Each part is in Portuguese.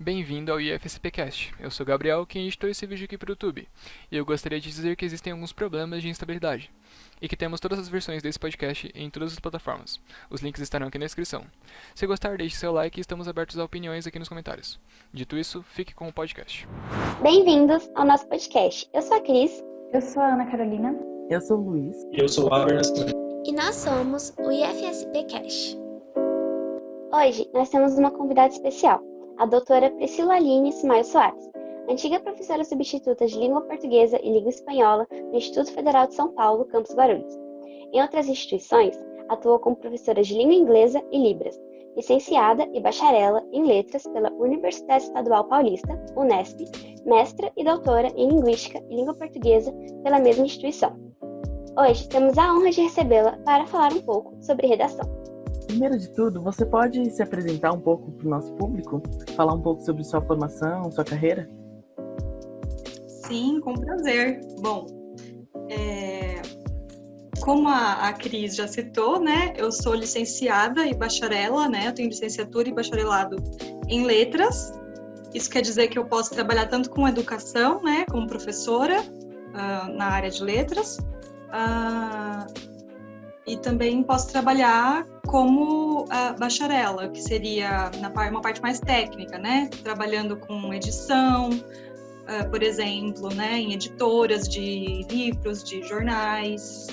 Bem-vindo ao IFSPcast. Eu sou o Gabriel, quem editou esse vídeo aqui para o YouTube. E eu gostaria de dizer que existem alguns problemas de instabilidade. E que temos todas as versões desse podcast em todas as plataformas. Os links estarão aqui na descrição. Se gostar, deixe seu like e estamos abertos a opiniões aqui nos comentários. Dito isso, fique com o podcast. Bem-vindos ao nosso podcast. Eu sou a Cris. Eu sou a Ana Carolina. Eu sou o Luiz. E eu sou o Abner. E nós somos o IFSPcast. Hoje nós temos uma convidada especial, a doutora Priscila Aline Simaio Soares, antiga professora substituta de Língua Portuguesa e Língua Espanhola no Instituto Federal de São Paulo, campus Guarulhos. Em outras instituições, atuou como professora de Língua Inglesa e Libras, licenciada e bacharela em Letras pela Universidade Estadual Paulista, Unesp, mestra e doutora em Linguística e Língua Portuguesa pela mesma instituição. Hoje temos a honra de recebê-la para falar um pouco sobre redação. Primeiro de tudo, você pode se apresentar um pouco para o nosso público? Falar um pouco sobre sua formação, sua carreira? Sim, com prazer. Bom, como a Cris já citou, né, eu sou licenciada e bacharela, né, eu tenho licenciatura e bacharelado em letras. Isso quer dizer que eu posso trabalhar tanto com educação, né, como professora na área de letras, e também posso trabalhar como bacharela, que seria uma parte mais técnica, né, trabalhando com edição, por exemplo, né, em editoras de livros, de jornais.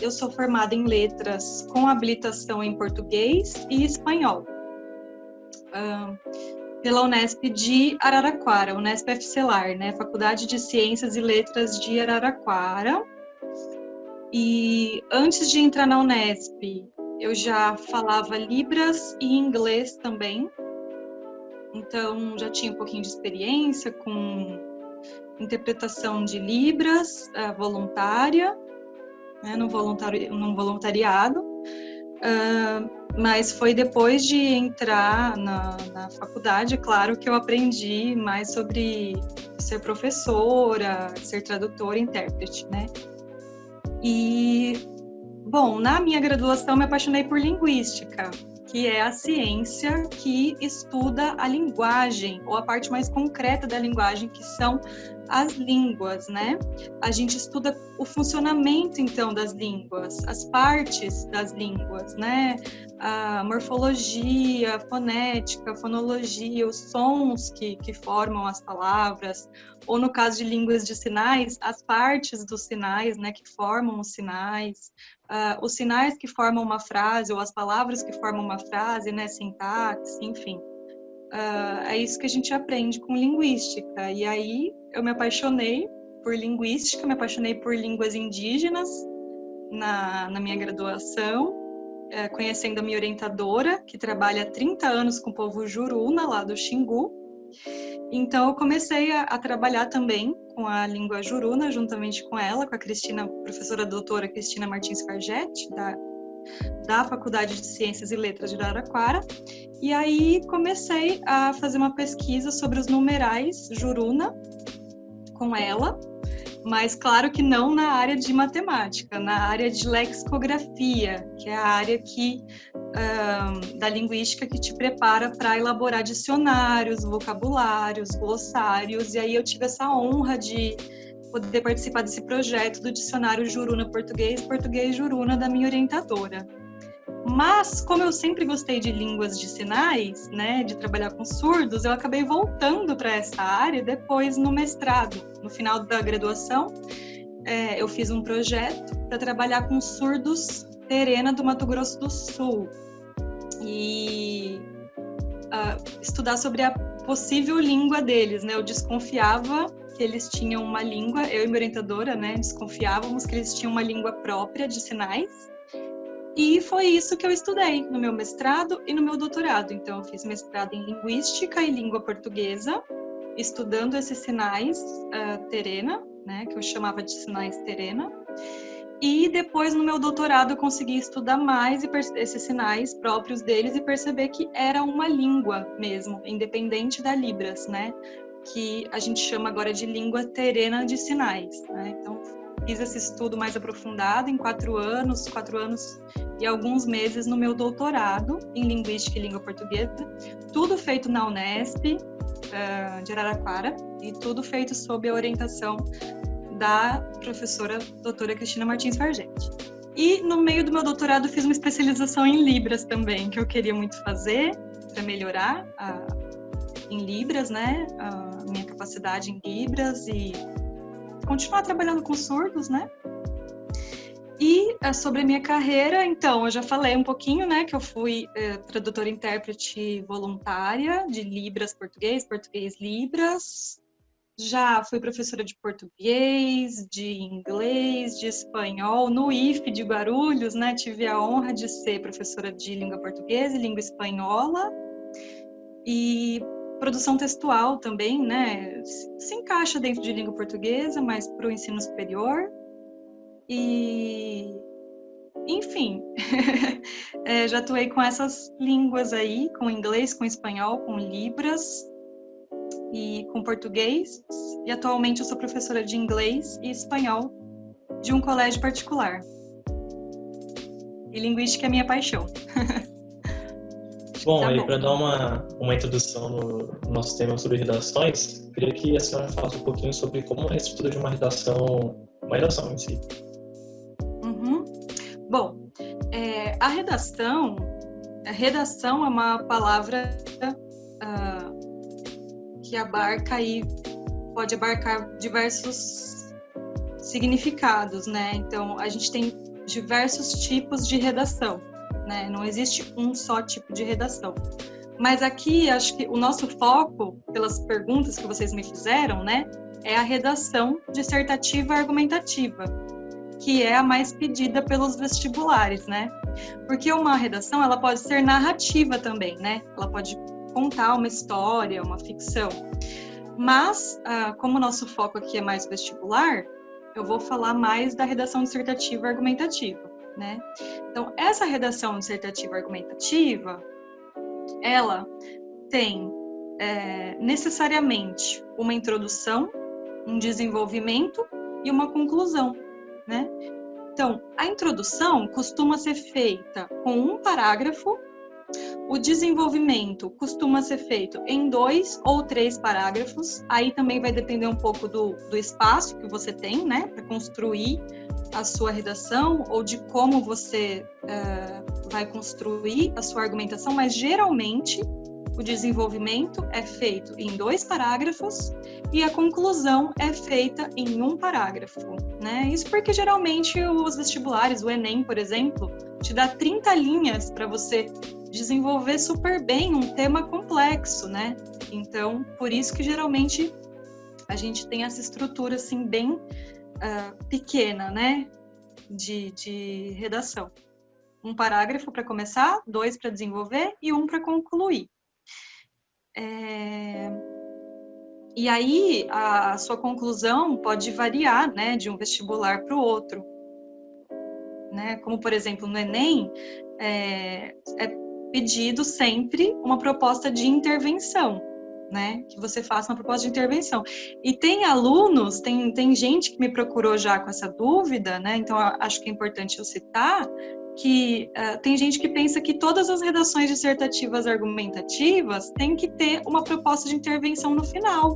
Eu sou formada em letras com habilitação em português e espanhol, pela Unesp de Araraquara, Unesp FCELAR, né, Faculdade de Ciências e Letras de Araraquara. E antes de entrar na Unesp, eu já falava Libras e inglês também. Então, já tinha um pouquinho de experiência com interpretação de Libras voluntária, né, num voluntariado. Mas foi depois de entrar na faculdade, claro, que eu aprendi mais sobre ser professora, ser tradutora e intérprete, né? E, bom, na minha graduação me apaixonei por linguística, que é a ciência que estuda a linguagem, ou a parte mais concreta da linguagem, que são as línguas, né? A gente estuda o funcionamento, então, das línguas, as partes das línguas, né? A morfologia, a fonética, a fonologia, os sons que formam as palavras, ou no caso de línguas de sinais, as partes dos sinais, né, que formam os sinais, os sinais que formam uma frase, ou as palavras que formam uma frase, né, sintaxe, enfim. É isso que a gente aprende com linguística. E aí eu me apaixonei por linguística, me apaixonei por línguas indígenas na minha graduação, conhecendo a minha orientadora, que trabalha há 30 anos com o povo Juruna, lá do Xingu. Então eu comecei a trabalhar também com a língua Juruna, juntamente com ela, com a Cristina, professora doutora Cristina Martins Fargetti, da Faculdade de Ciências e Letras de Araraquara. E aí comecei a fazer uma pesquisa sobre os numerais Juruna com ela, mas claro que não na área de matemática, na área de lexicografia, que é a área da linguística que te prepara para elaborar dicionários, vocabulários, glossários, e aí eu tive essa honra de poder participar desse projeto do dicionário Juruna Português, Português Juruna, da minha orientadora. Mas, como eu sempre gostei de línguas de sinais, né, de trabalhar com surdos, eu acabei voltando para essa área depois no mestrado. No final da graduação, eu fiz um projeto para trabalhar com surdos terena do Mato Grosso do Sul e estudar sobre a possível língua deles, né? Eu desconfiava que eles tinham uma língua, eu e minha orientadora, né, desconfiávamos que eles tinham uma língua própria de sinais. E foi isso que eu estudei no meu mestrado e no meu doutorado. Então, eu fiz mestrado em Linguística e Língua Portuguesa, estudando esses sinais terena, né, que eu chamava de sinais terena. E depois, no meu doutorado, eu consegui estudar mais esses sinais próprios deles e perceber que era uma língua mesmo, independente da Libras, né, que a gente chama agora de língua terena de sinais, né? Então, fiz esse estudo mais aprofundado em 4 anos e alguns meses no meu doutorado em Linguística e Língua Portuguesa, tudo feito na Unesp, de Araraquara, e tudo feito sob a orientação da professora doutora Cristina Martins Fargente. E no meio do meu doutorado fiz uma especialização em Libras também, que eu queria muito fazer para melhorar em Libras, né, a minha capacidade em Libras e continuar trabalhando com surdos, né. E sobre a minha carreira, então, eu já falei um pouquinho, né, que eu fui tradutora e intérprete voluntária de Libras português, português Libras. Já fui professora de português, de inglês, de espanhol, no IFE de Guarulhos, né? Tive a honra de ser professora de língua portuguesa e língua espanhola. E produção textual também, né? Se encaixa dentro de língua portuguesa, mas para o ensino superior. E, enfim, já atuei com essas línguas aí, com inglês, com espanhol, com Libras e com português, e atualmente eu sou professora de inglês e espanhol de um colégio particular. E linguística é minha paixão. Bom, aí para dar uma introdução no nosso tema sobre redações, queria que a senhora falasse um pouquinho sobre como é a estrutura de uma redação em si. Bom, a redação é uma palavra que pode abarcar diversos significados, né? Então, a gente tem diversos tipos de redação, né? Não existe um só tipo de redação. Mas aqui, acho que o nosso foco, pelas perguntas que vocês me fizeram, né, é a redação dissertativa argumentativa, que é a mais pedida pelos vestibulares, né? Porque uma redação, ela pode ser narrativa também, né? Ela pode contar uma história, uma ficção. Mas, como o nosso foco aqui é mais vestibular, eu vou falar mais da redação dissertativa argumentativa, né? Então, essa redação dissertativa argumentativa, ela tem necessariamente uma introdução, um desenvolvimento e uma conclusão, né? Então, a introdução costuma ser feita com um parágrafo. O desenvolvimento costuma ser feito em 2 ou 3 parágrafos. Aí também vai depender um pouco do espaço que você tem, né, para construir a sua redação ou de como você vai construir a sua argumentação, mas geralmente o desenvolvimento é feito em 2 parágrafos e a conclusão é feita em 1 parágrafo, né? Isso porque geralmente os vestibulares, o Enem, por exemplo, te dá 30 linhas para você desenvolver super bem um tema complexo, né? Então, por isso que geralmente a gente tem essa estrutura assim bem pequena, né? De redação. 1 parágrafo para começar, 2 para desenvolver e 1 para concluir. E aí, a sua conclusão pode variar, né, de um vestibular para o outro. Né? Como, por exemplo, no Enem, é pedido sempre uma proposta de intervenção, né? Que você faça uma proposta de intervenção. E tem alunos, tem gente que me procurou já com essa dúvida, né? Então, acho que é importante eu citar que tem gente que pensa que todas as redações dissertativas argumentativas têm que ter uma proposta de intervenção no final,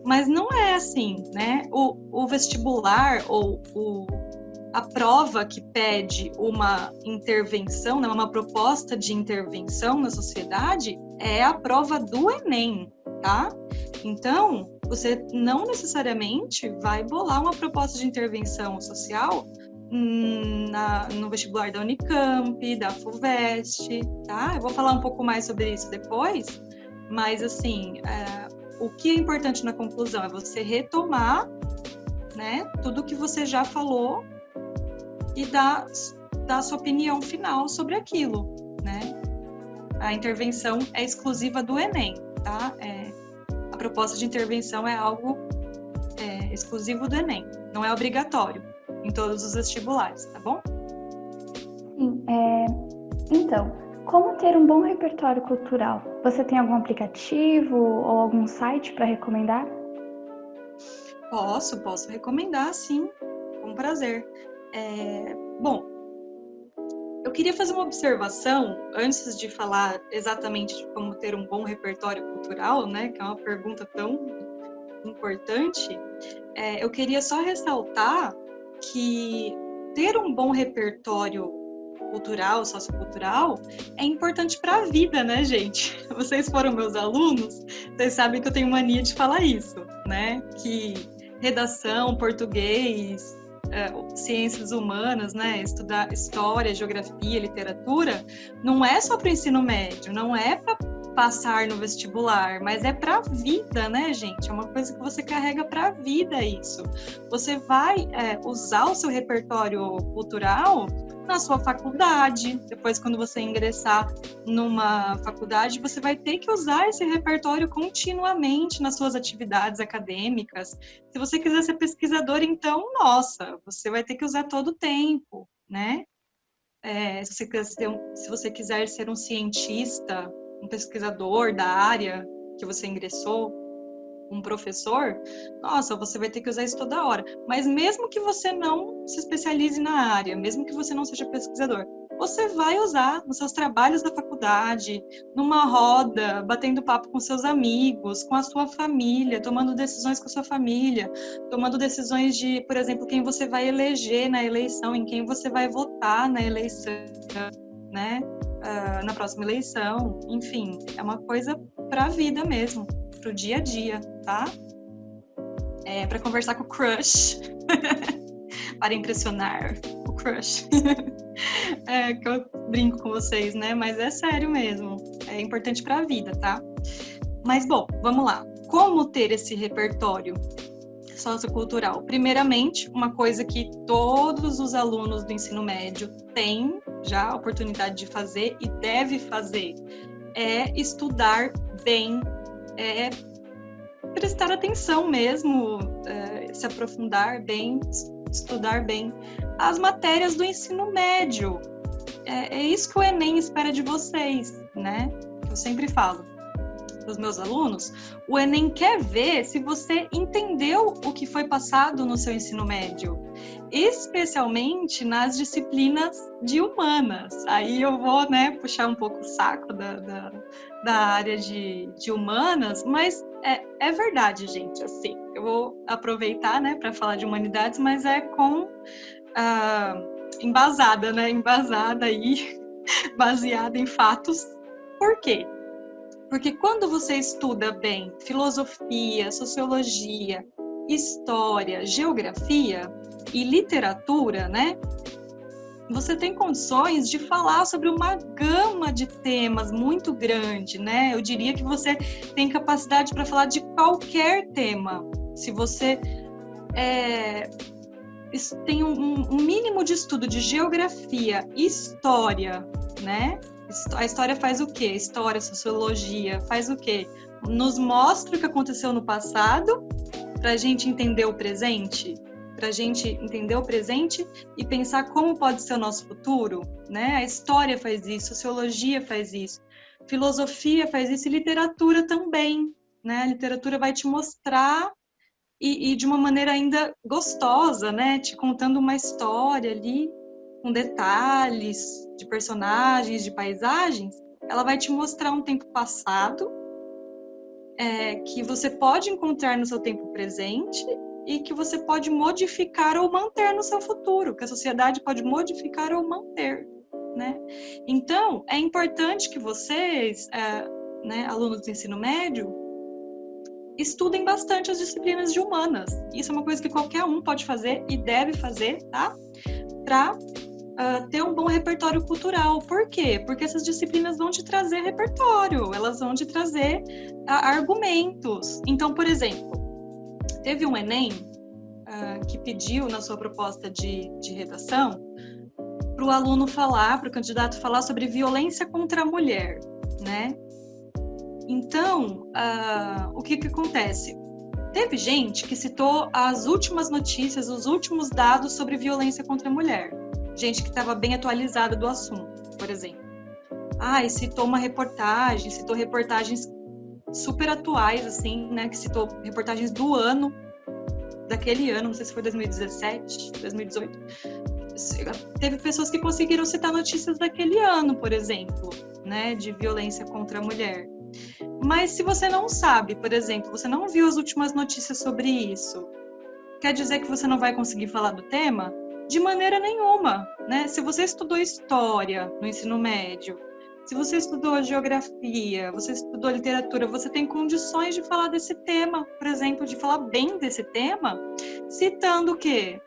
mas não é assim, né? O vestibular ou a prova que pede uma intervenção, né, uma proposta de intervenção na sociedade, é a prova do Enem, tá? Então, você não necessariamente vai bolar uma proposta de intervenção social no vestibular da Unicamp, da FUVEST, tá? Eu vou falar um pouco mais sobre isso depois, mas, assim, o que é importante na conclusão é você retomar, né, tudo que você já falou e dar a sua opinião final sobre aquilo, né? A intervenção é exclusiva do Enem, tá? A proposta de intervenção é algo exclusivo do Enem, não é obrigatório em todos os vestibulares, tá bom? Sim, então, como ter um bom repertório cultural? Você tem algum aplicativo ou algum site para recomendar? Posso recomendar, sim, Com prazer. Bom, eu queria fazer uma observação antes de falar exatamente de como ter um bom repertório cultural, né? Que é uma pergunta tão importante. Eu queria só ressaltar que ter um bom repertório cultural, sociocultural, é importante para a vida, né, gente? Vocês foram meus alunos, vocês sabem que eu tenho mania de falar isso, né? Que redação, português, ciências humanas, né? Estudar história, geografia, literatura, não é só para o ensino médio, não é para passar no vestibular, mas é para a vida, né, gente? É uma coisa que você carrega para a vida isso. Você vai usar o seu repertório cultural na sua faculdade. Depois, quando você ingressar numa faculdade, você vai ter que usar esse repertório continuamente nas suas atividades acadêmicas. Se você quiser ser pesquisador, então, nossa, você vai ter que usar todo o tempo, né? Se você quiser ser um cientista, um pesquisador da área que você ingressou, um professor, nossa, você vai ter que usar isso toda hora. Mas mesmo que você não se especialize na área, mesmo que você não seja pesquisador, você vai usar nos seus trabalhos da faculdade, numa roda, batendo papo com seus amigos, com a sua família, tomando decisões com a sua família, tomando decisões de, por exemplo, quem você vai eleger na eleição, em quem você vai votar na eleição, né? Na próxima eleição, enfim, é uma coisa para a vida mesmo, para o dia a dia, tá? Para conversar com o crush, para impressionar o crush, que eu brinco com vocês, né? Mas é sério mesmo, é importante para a vida, tá? Mas bom, vamos lá. Como ter esse repertório sociocultural? Primeiramente, uma coisa que todos os alunos do ensino médio têm já a oportunidade de fazer e deve fazer é estudar bem, prestar atenção mesmo, se aprofundar bem, estudar bem as matérias do ensino médio. É isso que o Enem espera de vocês, né? Eu sempre falo para os meus alunos, o Enem quer ver se você entendeu o que foi passado no seu ensino médio, especialmente nas disciplinas de humanas. Aí eu vou, né, puxar um pouco o saco da área de humanas, mas é verdade, gente, assim, eu vou aproveitar, né, para falar de humanidades, mas embasada, né, baseada em fatos. Por quê? Porque quando você estuda bem filosofia, sociologia, história, geografia e literatura, né? Você tem condições de falar sobre uma gama de temas muito grande, né? Eu diria que você tem capacidade para falar de qualquer tema. Se você tem um mínimo de estudo de geografia, história, né? A história faz o quê? História, sociologia, faz o quê? Nos mostra o que aconteceu no passado para a gente entender o presente, e pensar como pode ser o nosso futuro, né? A história faz isso, sociologia faz isso, filosofia faz isso e literatura também, né? A literatura vai te mostrar e de uma maneira ainda gostosa, né? Te contando uma história ali, com detalhes de personagens, de paisagens, ela vai te mostrar um tempo passado que você pode encontrar no seu tempo presente e que você pode modificar ou manter no seu futuro, que a sociedade pode modificar ou manter, né? Então, é importante que vocês, né, alunos do ensino médio, estudem bastante as disciplinas de humanas. Isso é uma coisa que qualquer um pode fazer e deve fazer, tá? Para ter um bom repertório cultural. Por quê? Porque essas disciplinas vão te trazer repertório, elas vão te trazer argumentos. Então, por exemplo, teve um Enem que pediu na sua proposta de redação para o aluno falar, para o candidato falar sobre violência contra a mulher, né? Então, o que acontece? Teve gente que citou as últimas notícias, os últimos dados sobre violência contra a mulher. Gente que estava bem atualizada do assunto, por exemplo. E citou reportagens super atuais, assim, né? Que citou reportagens do ano daquele ano, não sei se foi 2017, 2018, teve pessoas que conseguiram citar notícias daquele ano, por exemplo, né, de violência contra a mulher. Mas se você não sabe, por exemplo, você não viu as últimas notícias sobre isso, quer dizer que você não vai conseguir falar do tema? De maneira nenhuma, né? Se você estudou história no ensino médio, se você estudou geografia, você estudou literatura, você tem condições de falar desse tema, por exemplo, de falar bem desse tema, citando o quê?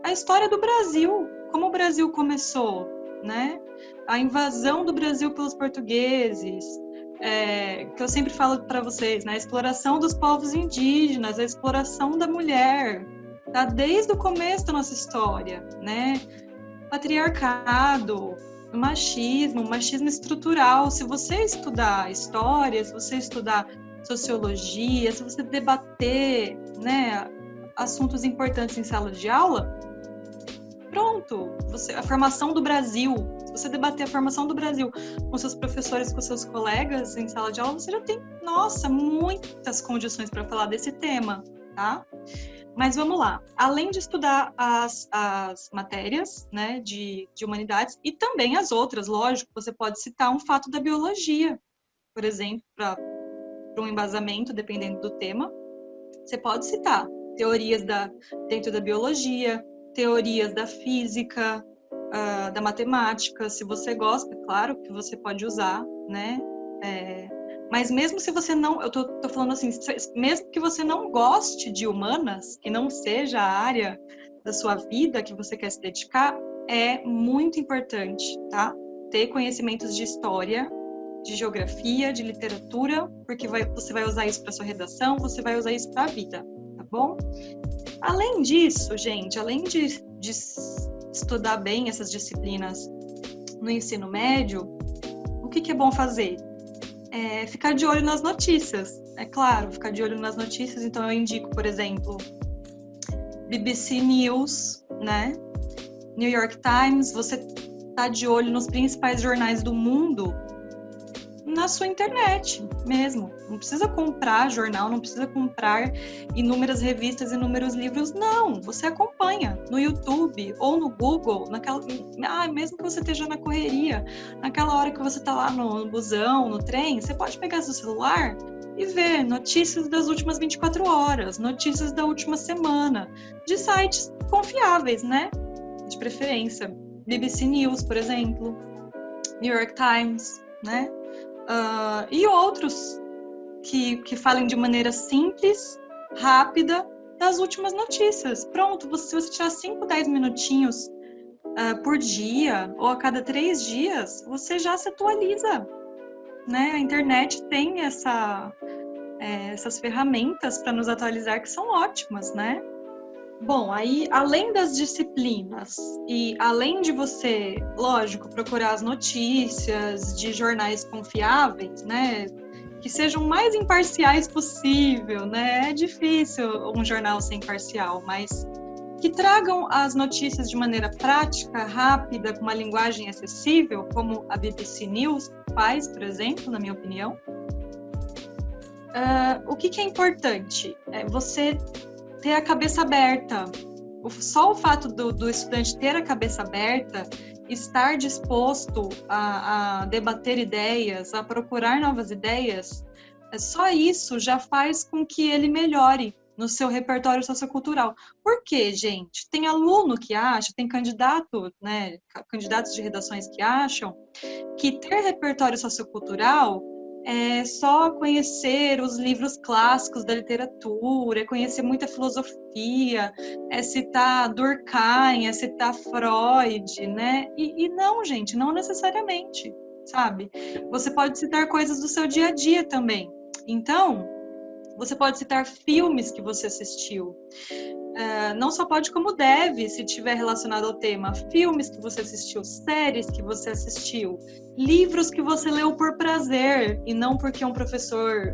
A história do Brasil, como o Brasil começou, né? A invasão do Brasil pelos portugueses, que eu sempre falo para vocês, né? A exploração dos povos indígenas, a exploração da mulher, tá? Desde o começo da nossa história, né? Patriarcado, machismo estrutural. Se você estudar história, se você estudar sociologia, se você debater, né, assuntos importantes em sala de aula, pronto, a formação do Brasil, se você debater a formação do Brasil com seus professores, com seus colegas em sala de aula, você já tem, nossa, muitas condições para falar desse tema, tá? Mas vamos lá, além de estudar as matérias, né, de humanidades, e também as outras, lógico, você pode citar um fato da biologia, por exemplo, para um embasamento, dependendo do tema, você pode citar teorias dentro da biologia, teorias da física, da matemática, se você gosta, claro que você pode usar, né? Mas mesmo se você não, eu tô falando assim, mesmo que você não goste de humanas, que não seja a área da sua vida que você quer se dedicar, é muito importante, tá? Ter conhecimentos de história, de geografia, de literatura, porque você vai usar isso para sua redação, você vai usar isso para a vida, tá bom? Além disso, gente, além de estudar bem essas disciplinas no ensino médio, o que é bom fazer? Ficar de olho nas notícias, é claro, ficar de olho nas notícias. Então eu indico, por exemplo, BBC News, né? New York Times. Você tá de olho nos principais jornais do mundo na sua internet mesmo. Não precisa comprar jornal, não precisa comprar inúmeras revistas, inúmeros livros, não. Você acompanha no YouTube ou no Google, mesmo que você esteja na correria, naquela hora que você está lá no busão, no trem, você pode pegar seu celular e ver notícias das últimas 24 horas, notícias da última semana, de sites confiáveis, né? De preferência. BBC News, por exemplo, New York Times, né? E outros que falem de maneira simples, rápida, das últimas notícias. Pronto, se você tirar 5, 10 minutinhos por dia, ou a cada 3 dias, você já se atualiza, né? A internet tem essas ferramentas para nos atualizar que são ótimas, né? Bom, aí, além das disciplinas e além de você, lógico, procurar as notícias de jornais confiáveis, né, que sejam mais imparciais possível, né, é difícil um jornal ser imparcial, mas que tragam as notícias de maneira prática, rápida, com uma linguagem acessível, como a BBC News faz, por exemplo, na minha opinião. O que é importante? É você ter a cabeça aberta. Só o fato do estudante ter a cabeça aberta, estar disposto a debater ideias, a procurar novas ideias, só isso já faz com que ele melhore no seu repertório sociocultural. Por quê, gente? Tem aluno que acha, tem candidato, né, candidatos de redações que acham que ter repertório sociocultural é só conhecer os livros clássicos da literatura, é conhecer muita filosofia, é citar Durkheim, é citar Freud, né? E não, gente, não necessariamente, sabe? Você pode citar coisas do seu dia a dia também. Então, você pode citar filmes que você assistiu. Não só pode, como deve, se tiver relacionado ao tema. Filmes que você assistiu, séries que você assistiu, livros que você leu por prazer e não porque um professor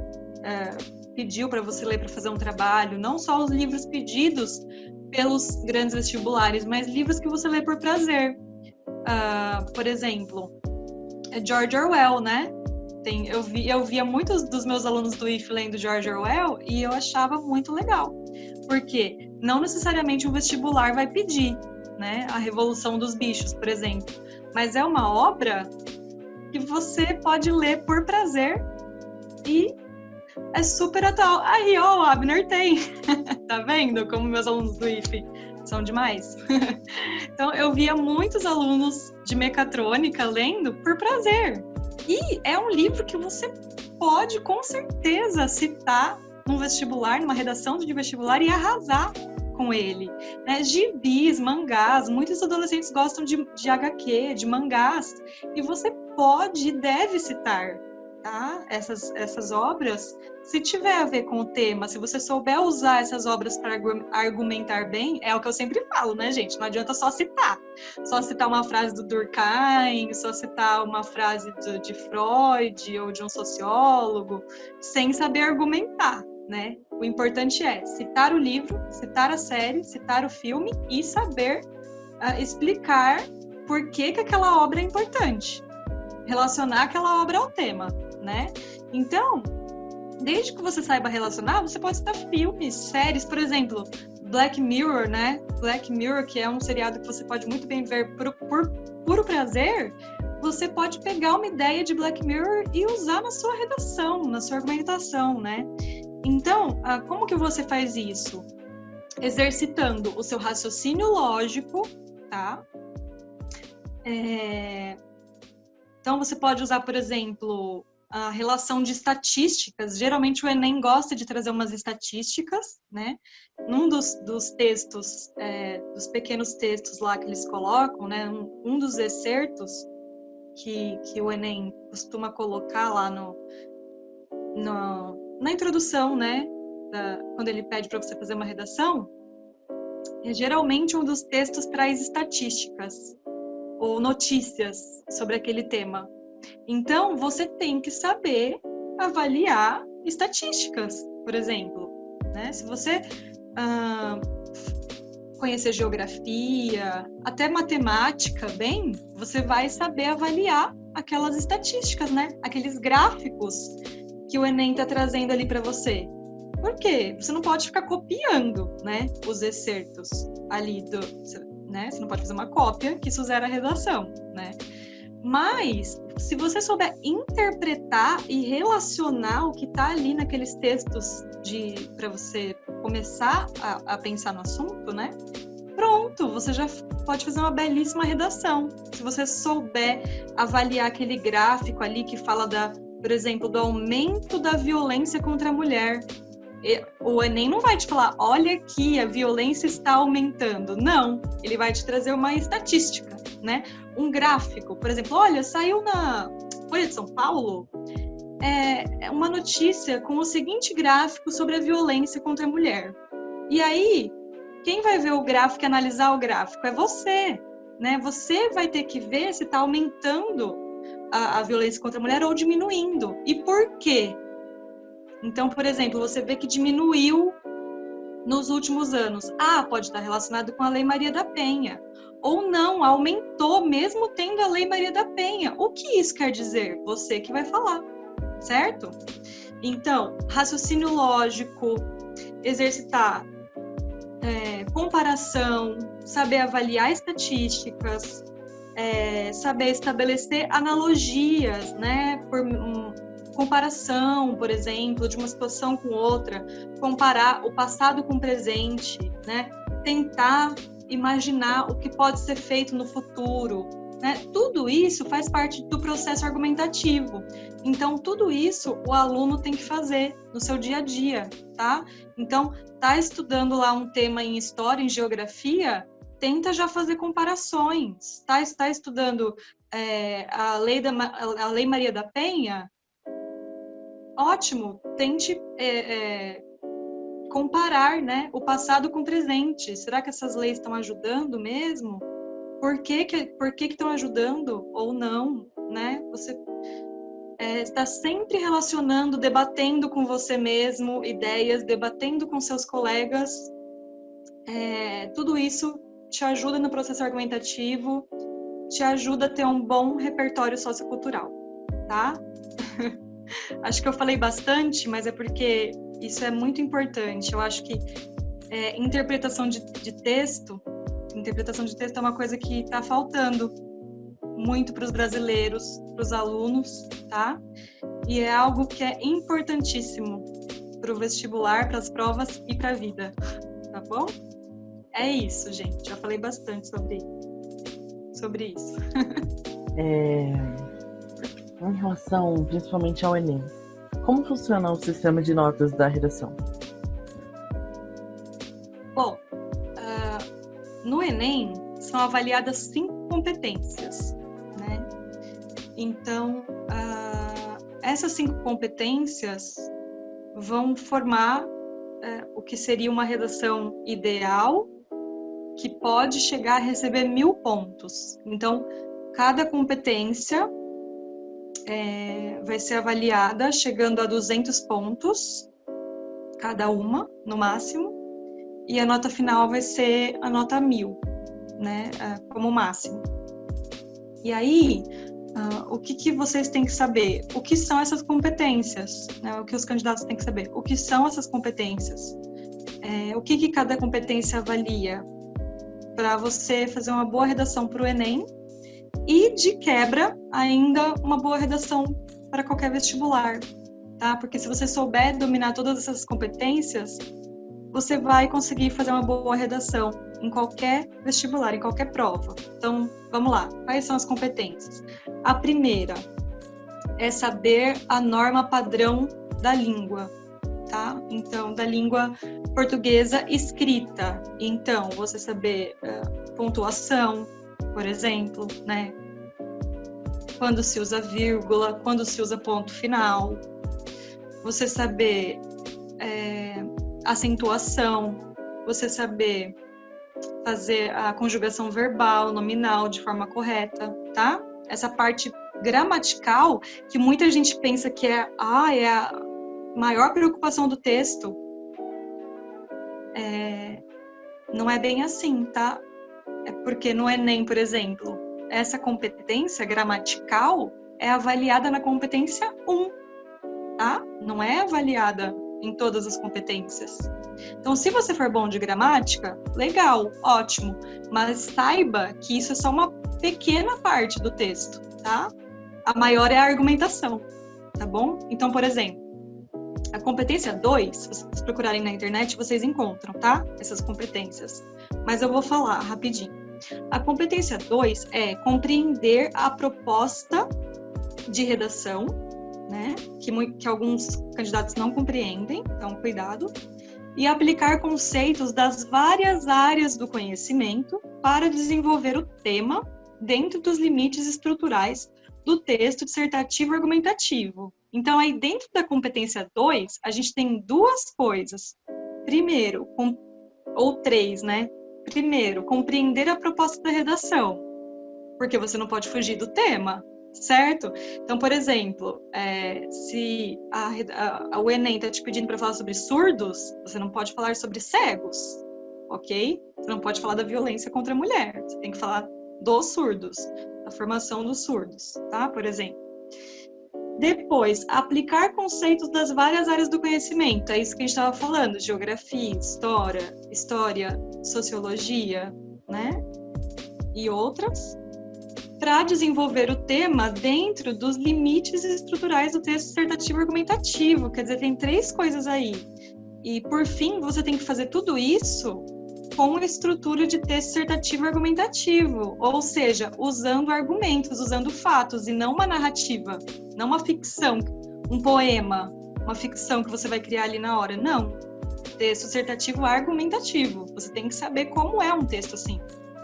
pediu para você ler para fazer um trabalho. Não só os livros pedidos pelos grandes vestibulares, mas livros que você lê por prazer. Por exemplo, George Orwell, né? Eu via muitos dos meus alunos do IF lendo George Orwell e eu achava muito legal, porque não necessariamente o vestibular vai pedir, né, a Revolução dos Bichos, por exemplo, mas é uma obra que você pode ler por prazer e é super atual. Aí, ó, o Abner tem. Tá vendo como meus alunos do IF são demais? Então, eu via muitos alunos de mecatrônica lendo por prazer. E é um livro que você pode, com certeza, citar num vestibular, numa redação de vestibular e arrasar com ele. Né? Gibis, mangás, muitos adolescentes gostam de HQ, de mangás, e você pode e deve citar, tá? Essas obras, se tiver a ver com o tema, se você souber usar essas obras para argumentar bem, é o que eu sempre falo, né, gente? Não adianta só citar uma frase do Durkheim, só citar uma frase de Freud ou de um sociólogo, sem saber argumentar, né? O importante é citar o livro, citar a série, citar o filme e saber explicar por que aquela obra é importante, relacionar aquela obra ao tema, né? Então, desde que você saiba relacionar, você pode citar filmes, séries, por exemplo, Black Mirror, né? Black Mirror, que é um seriado que você pode muito bem ver por puro prazer, você pode pegar uma ideia de Black Mirror e usar na sua redação, na sua argumentação, né? Então, como que você faz isso? Exercitando o seu raciocínio lógico, tá? Então, você pode usar, por exemplo, a relação de estatísticas. Geralmente, o Enem gosta de trazer umas estatísticas, né? Num dos textos, dos pequenos textos lá que eles colocam, né? Um dos excertos que o Enem costuma colocar lá na introdução, né? Quando ele pede para você fazer uma redação, geralmente um dos textos traz estatísticas ou notícias sobre aquele tema. Então, você tem que saber avaliar estatísticas, por exemplo, né? Se você conhecer geografia, até matemática bem, você vai saber avaliar aquelas estatísticas, né? Aqueles gráficos que o Enem está trazendo ali para você. Por quê? Você não pode ficar copiando, né, os excertos ali né? Você não pode fazer uma cópia, que isso zera a redação, né? Mas, se você souber interpretar e relacionar o que está ali naqueles textos para você começar a pensar no assunto, né? Pronto, você já pode fazer uma belíssima redação. Se você souber avaliar aquele gráfico ali que fala por exemplo, do aumento da violência contra a mulher. O Enem não vai te falar, olha aqui, a violência está aumentando. Não, ele vai te trazer uma estatística, né? Um gráfico, por exemplo, olha, saiu na Folha de São Paulo uma notícia com o seguinte gráfico sobre a violência contra a mulher. E aí, quem vai ver o gráfico e analisar o gráfico é você, né? Você vai ter que ver se está aumentando a violência contra a mulher ou diminuindo. E por quê? Então, por exemplo, você vê que diminuiu nos últimos anos. Pode estar relacionado com a Lei Maria da Penha. Ou não, aumentou mesmo tendo a Lei Maria da Penha. O que isso quer dizer? Você que vai falar, certo? Então, raciocínio lógico, exercitar comparação, saber avaliar estatísticas, saber estabelecer analogias, né? Comparação, por exemplo, de uma situação com outra, comparar o passado com o presente, né? Tentar imaginar o que pode ser feito no futuro, né? Tudo isso faz parte do processo argumentativo. Então, tudo isso o aluno tem que fazer no seu dia a dia, tá? Então, tá estudando lá um tema em história, em geografia, tenta já fazer comparações, tá? Está estudando a Lei Maria da Penha, ótimo, tente comparar, né, o passado com o presente. Será que essas leis estão ajudando mesmo? Por que estão ajudando ou não, né? Você está sempre relacionando, debatendo com você mesmo ideias, debatendo com seus colegas. Tudo isso te ajuda no processo argumentativo, te ajuda a ter um bom repertório sociocultural. tá? Acho que eu falei bastante, mas é porque isso é muito importante. Eu acho que interpretação de texto é uma coisa que está faltando muito para os brasileiros, para os alunos, tá? E é algo que é importantíssimo para o vestibular, para as provas e para a vida, tá bom? É isso, gente. Já falei bastante sobre isso. Em relação principalmente ao Enem, como funciona o sistema de notas da redação? Bom, no Enem são avaliadas 5 competências, né? Então, essas 5 competências vão formar o que seria uma redação ideal, que pode chegar a receber 1000 pontos. Então, cada competência vai ser avaliada chegando a 200 pontos, cada uma, no máximo, e a nota final vai ser a nota 1000, né, como máximo. E aí, o que vocês têm que saber? O que são essas competências? Né? O que os candidatos têm que saber? O que são essas competências? O que cada competência avalia? Para você fazer uma boa redação para o Enem e, de quebra, ainda uma boa redação para qualquer vestibular, tá? Porque se você souber dominar todas essas competências, você vai conseguir fazer uma boa redação em qualquer vestibular, em qualquer prova. Então, vamos lá. Quais são as competências? A primeira é saber a norma padrão da língua, tá? Então, da língua portuguesa escrita. Então, você saber pontuação, por exemplo, né? Quando se usa vírgula, quando se usa ponto final. Você saber acentuação, você saber fazer a conjugação verbal, nominal, de forma correta, tá? Essa parte gramatical, que muita gente pensa que é a maior preocupação do texto, não é bem assim, tá? É porque no Enem, por exemplo, essa competência gramatical é avaliada na competência 1, tá? Não é avaliada em todas as competências. Então, se você for bom de gramática, legal, ótimo, mas saiba que isso é só uma pequena parte do texto, tá? A maior é a argumentação, tá bom? Então, por exemplo, a competência 2, se vocês procurarem na internet, vocês encontram, tá? Essas competências. Mas eu vou falar rapidinho. A competência 2 é compreender a proposta de redação, né? Que alguns candidatos não compreendem, então cuidado. E aplicar conceitos das várias áreas do conhecimento para desenvolver o tema dentro dos limites estruturais do texto dissertativo argumentativo. Então, aí dentro da competência 2, a gente tem 2 coisas. Primeiro, ou 3, né? Primeiro, compreender a proposta da redação, porque você não pode fugir do tema, certo? Então, por exemplo, se o Enem está te pedindo para falar sobre surdos, você não pode falar sobre cegos, ok? Você não pode falar da violência contra a mulher, você tem que falar dos surdos, da formação dos surdos, tá? Por exemplo. Depois, aplicar conceitos das várias áreas do conhecimento, é isso que a gente estava falando, geografia, história, sociologia, né? E outras, para desenvolver o tema dentro dos limites estruturais do texto dissertativo argumentativo. Quer dizer, tem 3 coisas aí. E, por fim, você tem que fazer tudo isso com a estrutura de texto dissertativo argumentativo, ou seja, usando argumentos, usando fatos, e não uma narrativa, não uma ficção, um poema, uma ficção que você vai criar ali na hora. Não. Texto dissertativo argumentativo. Você tem que saber como é um texto assim,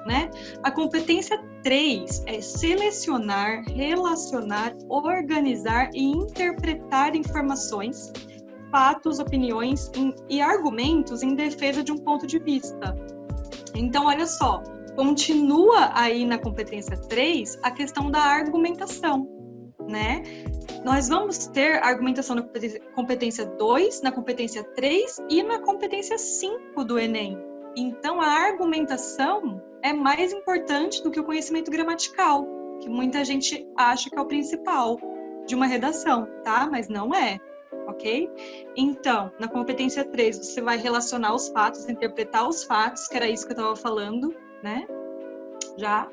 né? A competência 3 é selecionar, relacionar, organizar e interpretar informações, fatos, opiniões e argumentos em defesa de um ponto de vista. Então, olha só, continua aí na competência 3 a questão da argumentação, né? Nós vamos ter argumentação na competência 2, na competência 3 e na competência 5 do Enem. Então, a argumentação é mais importante do que o conhecimento gramatical, que muita gente acha que é o principal. de uma redação, tá? Mas não é, ok? Então, na competência 3, você vai relacionar os fatos, interpretar os fatos, que era isso que eu estava falando, né? Já.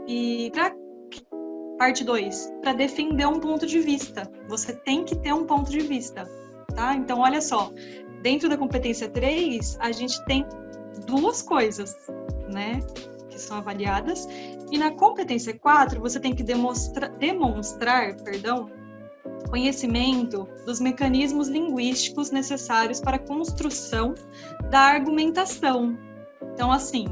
E para parte 2, para defender um ponto de vista. Você tem que ter um ponto de vista, tá? Então, olha só, dentro da competência 3, a gente tem 2 coisas, né, que são avaliadas. E na competência 4, você tem que demonstrar, conhecimento dos mecanismos linguísticos necessários para a construção da argumentação. Então, assim,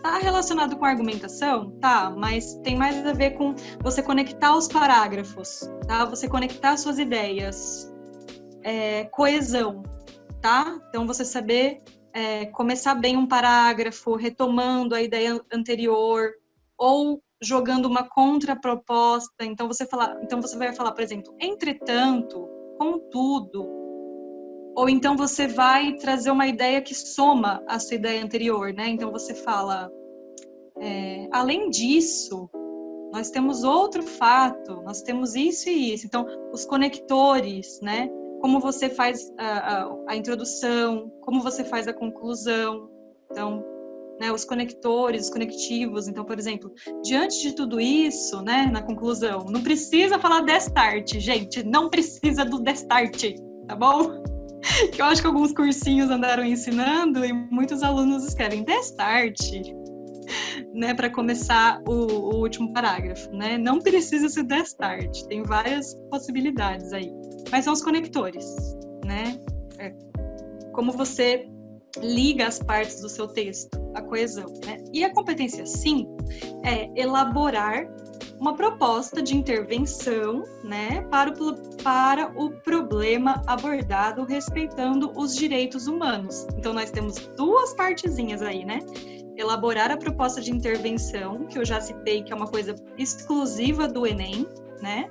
tá relacionado com a argumentação? Tá, mas tem mais a ver com você conectar os parágrafos, tá? Você conectar suas ideias, coesão, tá? Então, você saber começar bem um parágrafo, retomando a ideia anterior, ou jogando uma contraproposta. Então, você vai falar, por exemplo, entretanto, contudo, ou então você vai trazer uma ideia que soma a sua ideia anterior, né? Então você fala, além disso, nós temos outro fato, nós temos isso e isso. Então, os conectores, né? Como você faz a introdução, como você faz a conclusão. Então, né, os conectores, os conectivos. Então, por exemplo, diante de tudo isso, né, na conclusão, não precisa falar destarte, gente, não precisa do destarte, tá bom? Que eu acho que alguns cursinhos andaram ensinando e muitos alunos escrevem destarte, né, para começar o último parágrafo, né? Não precisa ser destarte, tem várias possibilidades aí. Mas são os conectores, né? Como você liga as partes do seu texto, a coesão, né? E a competência 5 é elaborar uma proposta de intervenção, né, para o problema abordado respeitando os direitos humanos. Então, nós temos 2 partezinhas aí, né? Elaborar a proposta de intervenção, que eu já citei, que é uma coisa exclusiva do Enem, né?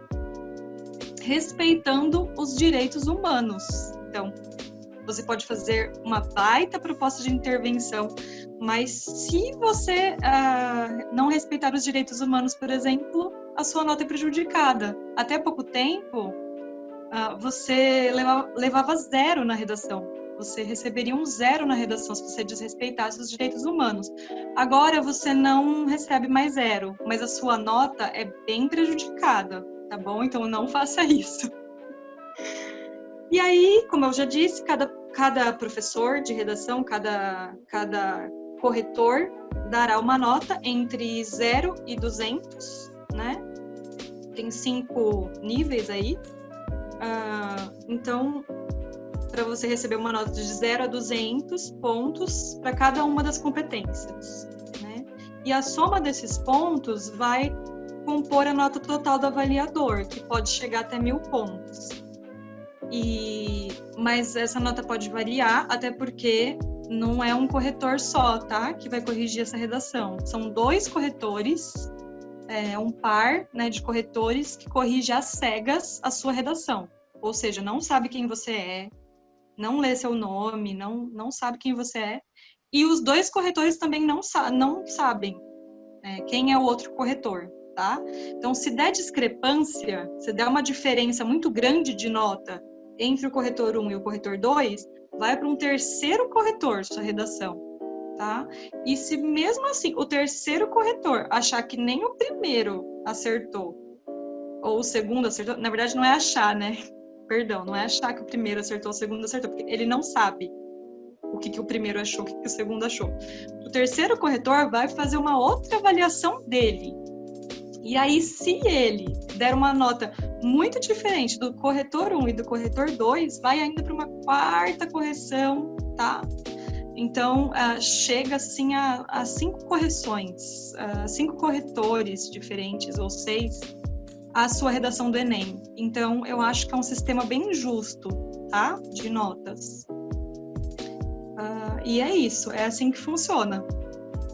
Respeitando os direitos humanos. Então, você pode fazer uma baita proposta de intervenção, mas se você não respeitar os direitos humanos, por exemplo, a sua nota é prejudicada. Até pouco tempo, você levava 0 na redação. Você receberia um 0 na redação se você desrespeitasse os direitos humanos. Agora você não recebe mais 0, mas a sua nota é bem prejudicada, tá bom? Então não faça isso. E aí, como eu já disse, cada professor de redação, cada corretor dará uma nota entre 0 e 200, né? Tem 5 níveis aí. Então, para você receber uma nota de 0 a 200 pontos para cada uma das competências, né? E a soma desses pontos vai compor a nota total do avaliador, que pode chegar até 1000 pontos. Mas essa nota pode variar, até porque não é um corretor só, tá? Que vai corrigir essa redação. São 2 corretores, um par, né, de corretores que corrige às cegas a sua redação. Ou seja, não sabe quem você é, não lê seu nome, não sabe quem você é. E os 2 corretores também não sabem quem é o outro corretor, tá? Então, se der discrepância, se der uma diferença muito grande de nota entre o corretor 1 e o corretor 2, vai para um terceiro corretor sua redação, tá? E se mesmo assim o terceiro corretor achar que nem o primeiro acertou, ou o segundo acertou, na verdade não é achar, né? Perdão, não é achar que o primeiro acertou, o segundo acertou, porque ele não sabe o que o primeiro achou, o que o segundo achou. O terceiro corretor vai fazer uma outra avaliação dele. E aí, se ele der uma nota muito diferente do corretor 1 e do corretor 2, vai ainda para uma 4ª correção, tá? Então, chega assim a 5 correções, 5 corretores diferentes, ou 6, a sua redação do Enem. Então, eu acho que é um sistema bem justo, tá? De notas. E é isso, é assim que funciona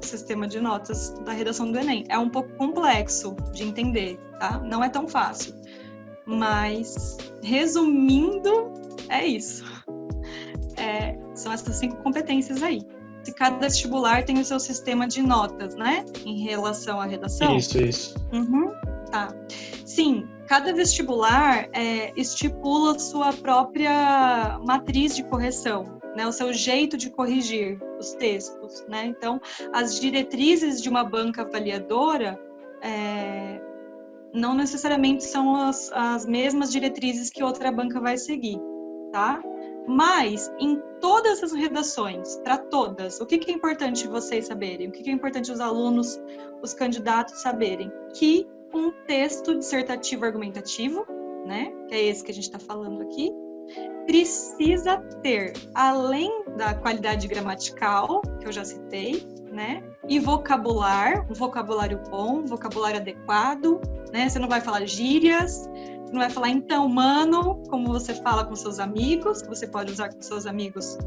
o sistema de notas da redação do Enem. É um pouco complexo de entender, tá? Não é tão fácil. Mas, resumindo, é isso. São essas 5 competências aí. Se cada vestibular tem o seu sistema de notas, né? Em relação à redação. Isso. Uhum. Tá. Sim, cada vestibular estipula sua própria matriz de correção, né? O seu jeito de corrigir os textos, né? Então, as diretrizes de uma banca avaliadora não necessariamente são as mesmas diretrizes que outra banca vai seguir, tá? Mas, em todas as redações, para todas, o que é importante vocês saberem? O que é importante os alunos, os candidatos saberem? Que um texto dissertativo argumentativo, né, que é esse que a gente está falando aqui, precisa ter, além da qualidade gramatical, que eu já citei, né, e um vocabulário bom, vocabulário adequado, né, você não vai falar gírias, não vai falar então, mano, como você fala com seus amigos, que você pode usar com seus amigos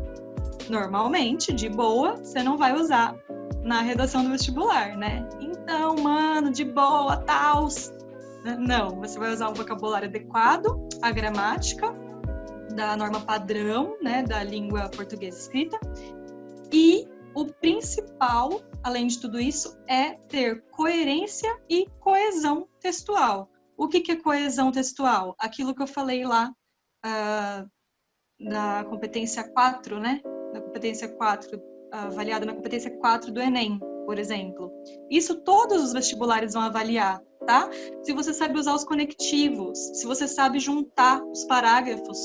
normalmente, de boa, você não vai usar na redação do vestibular, né? Então, mano, de boa, tals. Não, você vai usar um vocabulário adequado, a gramática da norma padrão, né, da língua portuguesa escrita. E o principal, além de tudo isso, é ter coerência e coesão textual. O que é coesão textual? Aquilo que eu falei lá na competência 4, né? Na competência 4, avaliada na competência 4 do Enem, por exemplo. Isso todos os vestibulares vão avaliar, tá? Se você sabe usar os conectivos, se você sabe juntar os parágrafos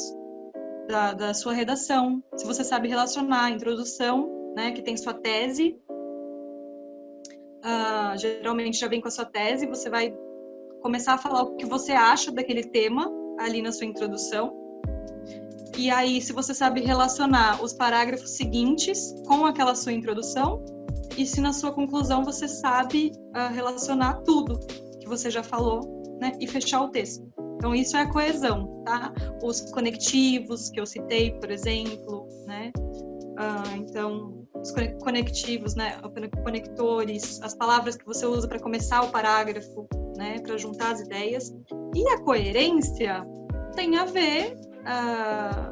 da sua redação, se você sabe relacionar a introdução, né, que tem sua tese, geralmente já vem com a sua tese, você vai começar a falar o que você acha daquele tema ali na sua introdução. E aí, se você sabe relacionar os parágrafos seguintes com aquela sua introdução, e se na sua conclusão você sabe relacionar tudo que você já falou, né, e fechar o texto. Então, isso é a coesão, tá? Os conectivos que eu citei, por exemplo, né? Então, os conectivos, né, conectores, as palavras que você usa para começar o parágrafo, né, para juntar as ideias. E a coerência tem a ver,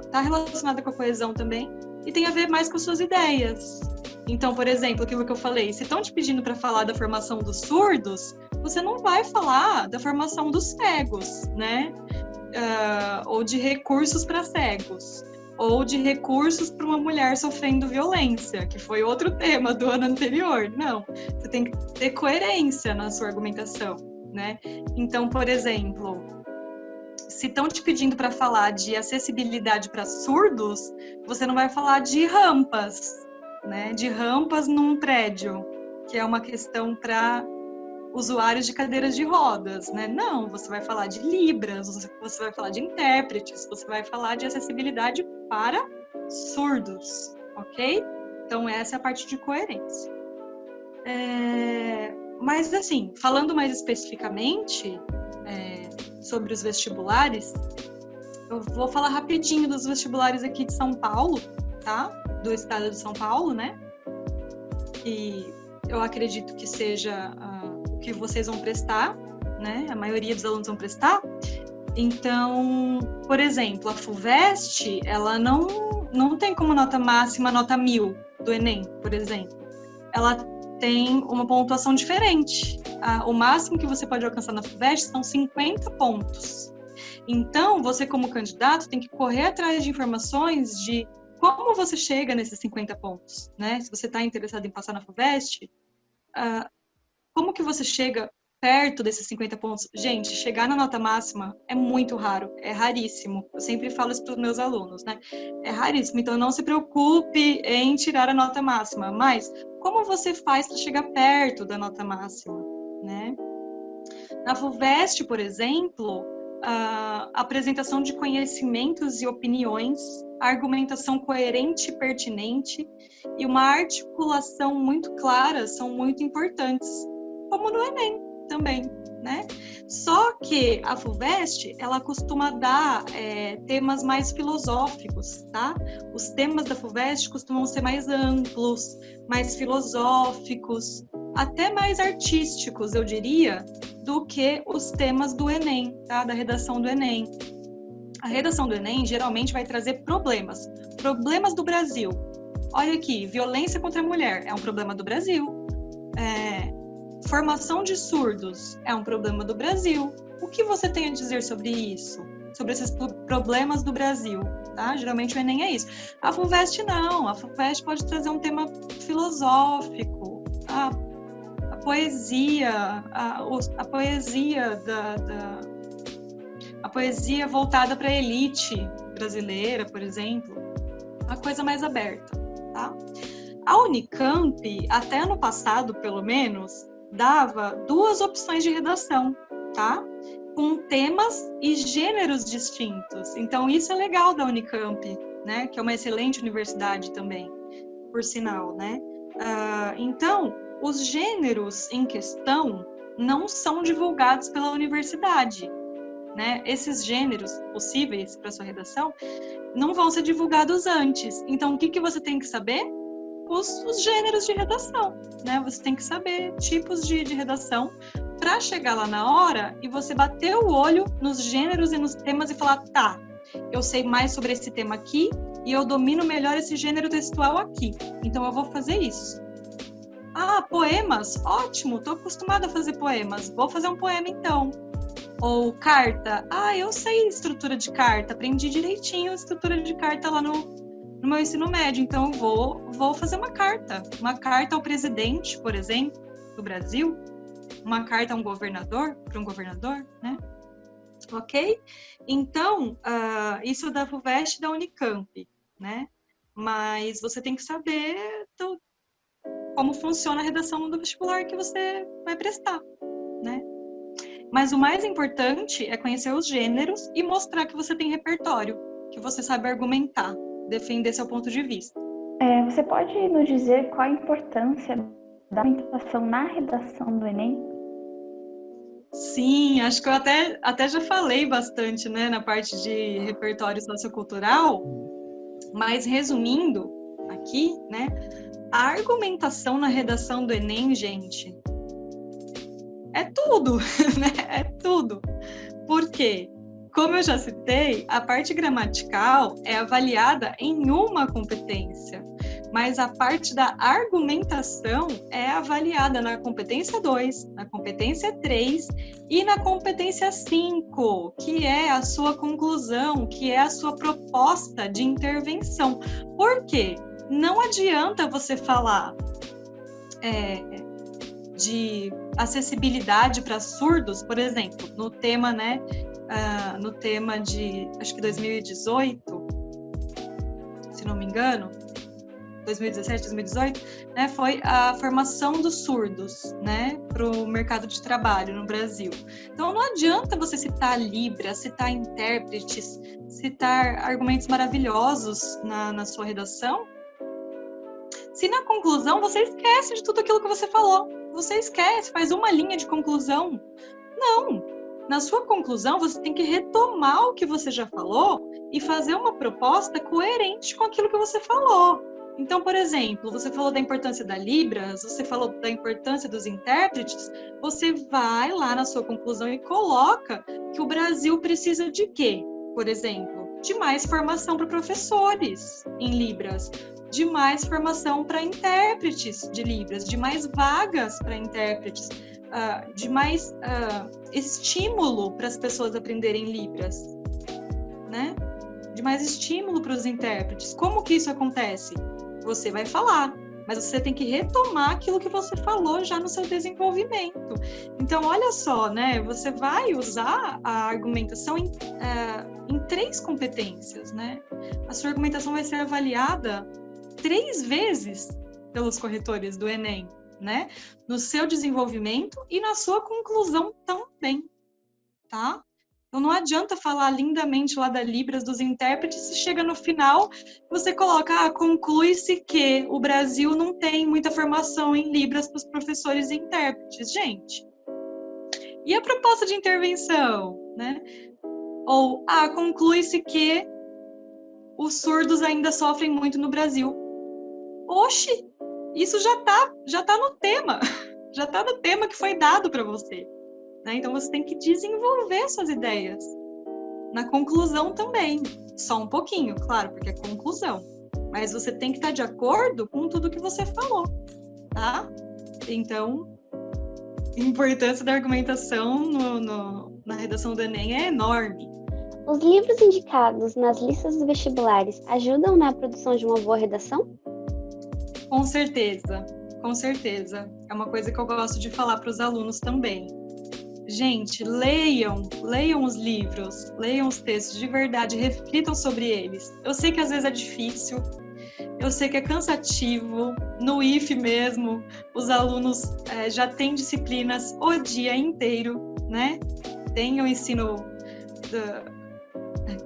está relacionada com a coesão também, e tem a ver mais com as suas ideias. Então, por exemplo, aquilo que eu falei, se estão te pedindo para falar da formação dos surdos, você não vai falar da formação dos cegos, né? Ou de recursos para cegos, ou de recursos para uma mulher sofrendo violência, que foi outro tema do ano anterior. Não, você tem que ter coerência na sua argumentação, né? Então, por exemplo, se estão te pedindo para falar de acessibilidade para surdos, você não vai falar de rampas, né? De rampas num prédio, que é uma questão para usuários de cadeiras de rodas, né? Não, você vai falar de libras, você vai falar de intérpretes, você vai falar de acessibilidade para surdos, ok? Então, essa é a parte de coerência. Mas, assim, falando mais especificamente sobre os vestibulares, eu vou falar rapidinho dos vestibulares aqui de São Paulo, tá? Do estado de São Paulo, né? E eu acredito que seja o que vocês vão prestar, né? A maioria dos alunos vão prestar. Então, por exemplo, a FUVEST, ela não tem como nota máxima a nota 1000 do Enem, por exemplo. Ela tem uma pontuação diferente. O máximo que você pode alcançar na FUVEST são 50 pontos. Então, você como candidato tem que correr atrás de informações de como você chega nesses 50 pontos, né? Se você está interessado em passar na FUVEST, como que você chega perto desses 50 pontos? Gente, chegar na nota máxima é muito raro, é raríssimo. Eu sempre falo isso para os meus alunos, né? É raríssimo, então não se preocupe em tirar a nota máxima, mas como você faz para chegar perto da nota máxima, né? Na FUVEST, por exemplo, a apresentação de conhecimentos e opiniões, a argumentação coerente e pertinente e uma articulação muito clara são muito importantes, como no Enem também, né? Só que a FUVEST, ela costuma dar temas mais filosóficos, tá? Os temas da FUVEST costumam ser mais amplos, mais filosóficos, até mais artísticos, eu diria, do que os temas do Enem, tá? Da redação do Enem. A redação do Enem geralmente vai trazer problemas do Brasil. Olha aqui, violência contra a mulher é um problema do Brasil. formação de surdos é um problema do Brasil. O que você tem a dizer sobre isso? Sobre esses problemas do Brasil, tá? Geralmente o Enem é isso. A FUVEST não. A FUVEST pode trazer um tema filosófico, a poesia, a poesia voltada para a elite brasileira, por exemplo, uma coisa mais aberta, tá? A Unicamp, até ano passado, pelo menos, dava 2 opções de redação, tá? Com temas e gêneros distintos. Então, isso é legal da Unicamp, né? Que é uma excelente universidade também, por sinal, né? Então, os gêneros em questão não são divulgados pela universidade, né? Esses gêneros possíveis para sua redação não vão ser divulgados antes. Então, o que você tem que saber? Os gêneros de redação, né? Você tem que saber tipos de redação para chegar lá na hora e você bater o olho nos gêneros e nos temas e falar, tá, eu sei mais sobre esse tema aqui e eu domino melhor esse gênero textual aqui, então eu vou fazer isso. Ah, poemas? Ótimo, tô acostumada a fazer poemas, vou fazer um poema então. Ou carta? Ah, eu sei estrutura de carta, aprendi direitinho a estrutura de carta lá no meu ensino médio, então eu vou fazer uma carta ao presidente, por exemplo, do Brasil, uma carta a um governador, para um governador, né? Ok? Então, isso da FUVEST e da Unicamp, né? Mas você tem que saber como funciona a redação do vestibular que você vai prestar, né? Mas o mais importante é conhecer os gêneros e mostrar que você tem repertório, que você sabe argumentar, defender seu ponto de vista. Você pode nos dizer qual a importância da argumentação na redação do Enem? Sim, acho que eu até já falei bastante, né, na parte de repertório sociocultural, mas resumindo aqui, né, a argumentação na redação do Enem, gente, é tudo, né? É tudo. Por quê? Como eu já citei, a parte gramatical é avaliada em uma competência, mas a parte da argumentação é avaliada na competência 2, na competência 3 e na competência 5, que é a sua conclusão, que é a sua proposta de intervenção. Por quê? Não adianta você falar de acessibilidade para surdos, por exemplo, no tema, né, no tema de, acho que 2018, se não me engano, 2017, 2018, né, foi a formação dos surdos, né, para o mercado de trabalho no Brasil. Então, não adianta você citar Libras, citar intérpretes, citar argumentos maravilhosos na sua redação, se na conclusão você esquece de tudo aquilo que você falou. Você esquece, faz uma linha de conclusão. Não! Na sua conclusão, você tem que retomar o que você já falou e fazer uma proposta coerente com aquilo que você falou. Então, por exemplo, você falou da importância da Libras, você falou da importância dos intérpretes, você vai lá na sua conclusão e coloca que o Brasil precisa de quê? Por exemplo, de mais formação para professores em Libras, de mais formação para intérpretes de Libras, de mais vagas para intérpretes, de mais estímulo para as pessoas aprenderem Libras, né? De mais estímulo para os intérpretes. Como que isso acontece? Você vai falar, mas você tem que retomar aquilo que você falou já no seu desenvolvimento. Então, olha só, né? Você vai usar a argumentação em 3 competências, né? A sua argumentação vai ser avaliada 3 vezes pelos corretores do Enem, né? No seu desenvolvimento e na sua conclusão também, tá? Então não adianta falar lindamente lá da Libras, dos intérpretes, se chega no final, você coloca, conclui-se que o Brasil não tem muita formação em Libras para os professores e intérpretes. Gente, e a proposta de intervenção, né? Ou, conclui-se que os surdos ainda sofrem muito no Brasil. Oxi, isso já tá no tema, já tá no tema que foi dado para você, né? Então você tem que desenvolver suas ideias na conclusão também, só um pouquinho, claro, porque é conclusão, mas você tem que estar de acordo com tudo que você falou, tá? Então, importância da argumentação na redação do Enem é enorme. Os livros indicados nas listas dos vestibulares ajudam na produção de uma boa redação? Com certeza, com certeza. É uma coisa que eu gosto de falar para os alunos também. Gente, leiam os livros, leiam os textos de verdade, reflitam sobre eles. Eu sei que às vezes é difícil, eu sei que é cansativo. No IF mesmo, os alunos já têm disciplinas o dia inteiro, né? Tem o ensino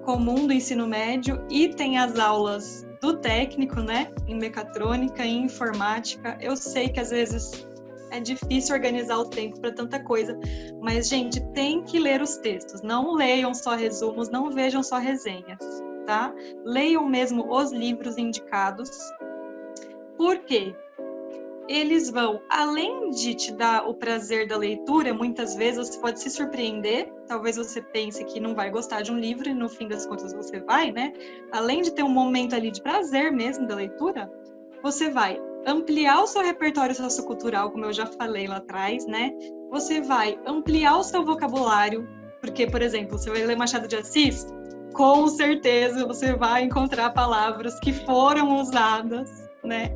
comum do ensino médio e tem as aulas do técnico, né? Em mecatrônica, em informática. Eu sei que às vezes é difícil organizar o tempo para tanta coisa, mas, gente, tem que ler os textos. Não leiam só resumos, não vejam só resenhas, tá? Leiam mesmo os livros indicados. Por quê? Eles vão, além de te dar o prazer da leitura, muitas vezes você pode se surpreender, talvez você pense que não vai gostar de um livro e no fim das contas você vai, né? Além de ter um momento ali de prazer mesmo da leitura, você vai ampliar o seu repertório sociocultural, como eu já falei lá atrás, né? Você vai ampliar o seu vocabulário, porque, por exemplo, você vai ler Machado de Assis, com certeza você vai encontrar palavras que foram usadas, né?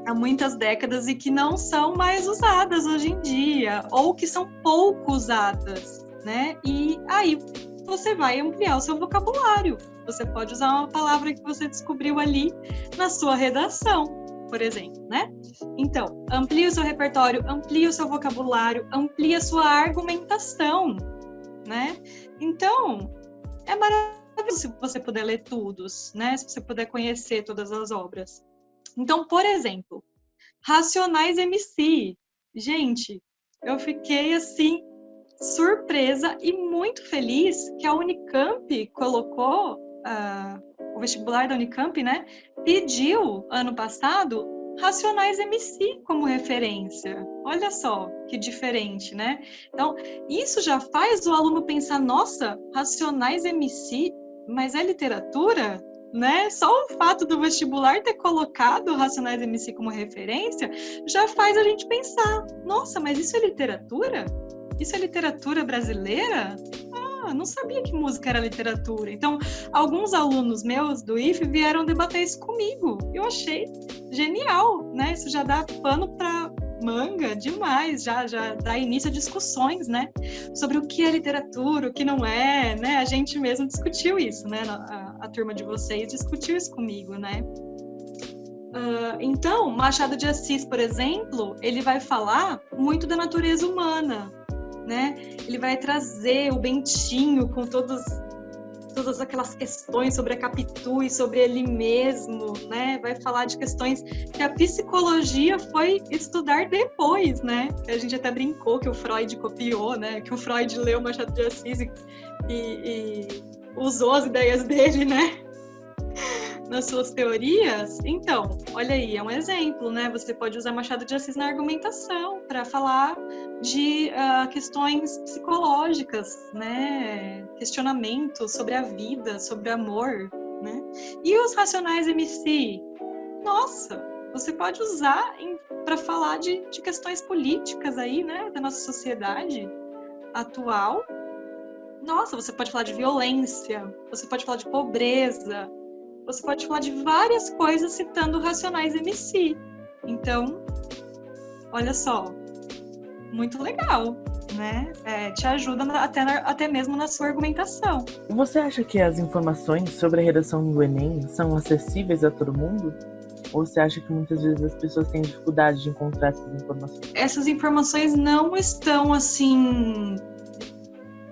Há muitas décadas e que não são mais usadas hoje em dia, ou que são pouco usadas, né? E aí você vai ampliar o seu vocabulário. Você pode usar uma palavra que você descobriu ali na sua redação, por exemplo, né? Então, amplie o seu repertório, amplie o seu vocabulário, amplie a sua argumentação, né? Então, é maravilhoso se você puder ler todos, né? Se você puder conhecer todas as obras. Então, por exemplo, Racionais MC. Gente, eu fiquei assim surpresa e muito feliz que a Unicamp colocou, o vestibular da Unicamp, né, pediu ano passado Racionais MC como referência. Olha só que diferente, né? Então, isso já faz o aluno pensar, nossa, Racionais MC, mas é literatura? Né? Só o fato do vestibular ter colocado o Racionais MC como referência já faz a gente pensar, nossa, mas isso é literatura? Isso é literatura brasileira? Não sabia que música era literatura. Então, alguns alunos meus do IF vieram debater isso comigo. Eu achei genial, né? Isso já dá pano para manga demais, já dá início a discussões, né? Sobre o que é literatura, o que não é, né? A gente mesmo discutiu isso, né? A turma de vocês discutiu isso comigo, né? Então, Machado de Assis, por exemplo, ele vai falar muito da natureza humana, né? Ele vai trazer o Bentinho com todas aquelas questões sobre a Capitu e sobre ele mesmo, né? Vai falar de questões que a psicologia foi estudar depois, né? A gente até brincou que o Freud copiou, né? Que o Freud leu Machado de Assis e usou as ideias dele, né? Nas suas teorias. Então, olha aí, é um exemplo, né? Você pode usar Machado de Assis na argumentação para falar de questões psicológicas, né? Questionamentos sobre a vida, sobre amor, né? E os Racionais MC? Nossa, você pode usar para falar de questões políticas aí, né? Da nossa sociedade atual. Nossa, você pode falar de violência, você pode falar de pobreza, você pode falar de várias coisas citando Racionais MC. Então, olha só, muito legal, né? Te ajuda até mesmo na sua argumentação. Você acha que as informações sobre a redação do Enem são acessíveis a todo mundo? Ou você acha que muitas vezes as pessoas têm dificuldade de encontrar essas informações? Essas informações não estão, assim,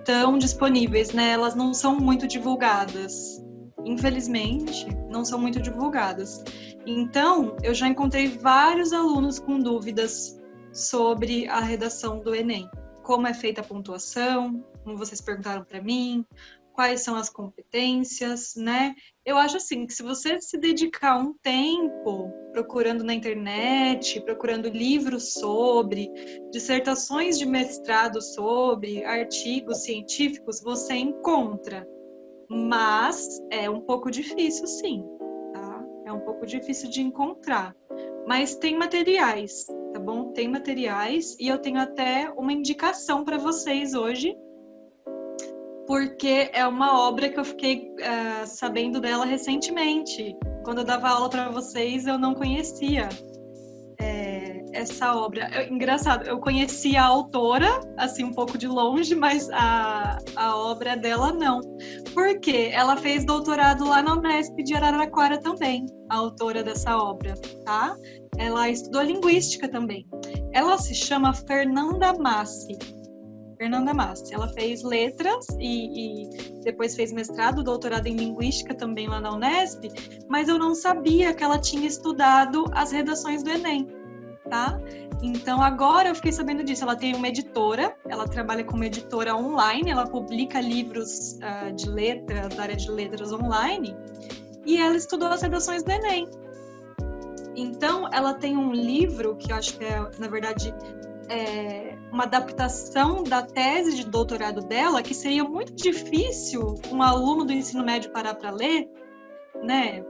tão disponíveis, né? Elas não são muito divulgadas. Infelizmente, não são muito divulgadas. Então, eu já encontrei vários alunos com dúvidas sobre a redação do Enem. Como é feita a pontuação, como vocês perguntaram para mim, quais são as competências, né? Eu acho assim, que se você se dedicar um tempo procurando na internet, procurando livros sobre, dissertações de mestrado sobre, artigos científicos, você encontra. Mas é um pouco difícil, sim, tá? É um pouco difícil de encontrar. Mas tem materiais, tá bom? Tem materiais e eu tenho até uma indicação para vocês hoje, porque é uma obra que eu fiquei sabendo dela recentemente. Quando eu dava aula para vocês, eu não conhecia essa obra. Engraçado, eu conhecia a autora, assim, um pouco de longe, mas a obra dela não. Por quê? Ela fez doutorado lá na Unesp de Araraquara também, a autora dessa obra, tá? Ela estudou linguística também. Ela se chama Fernanda Massi. Fernanda Massi. Ela fez letras e depois fez mestrado, doutorado em linguística também lá na Unesp, mas eu não sabia que ela tinha estudado as redações do Enem, tá? Então agora eu fiquei sabendo disso. Ela tem uma editora, ela trabalha como editora online, ela publica livros de letras, da área de letras online, e ela estudou as redações do Enem. Então ela tem um livro que eu acho que na verdade, uma adaptação da tese de doutorado dela, que seria muito difícil um aluno do ensino médio parar para ler, né?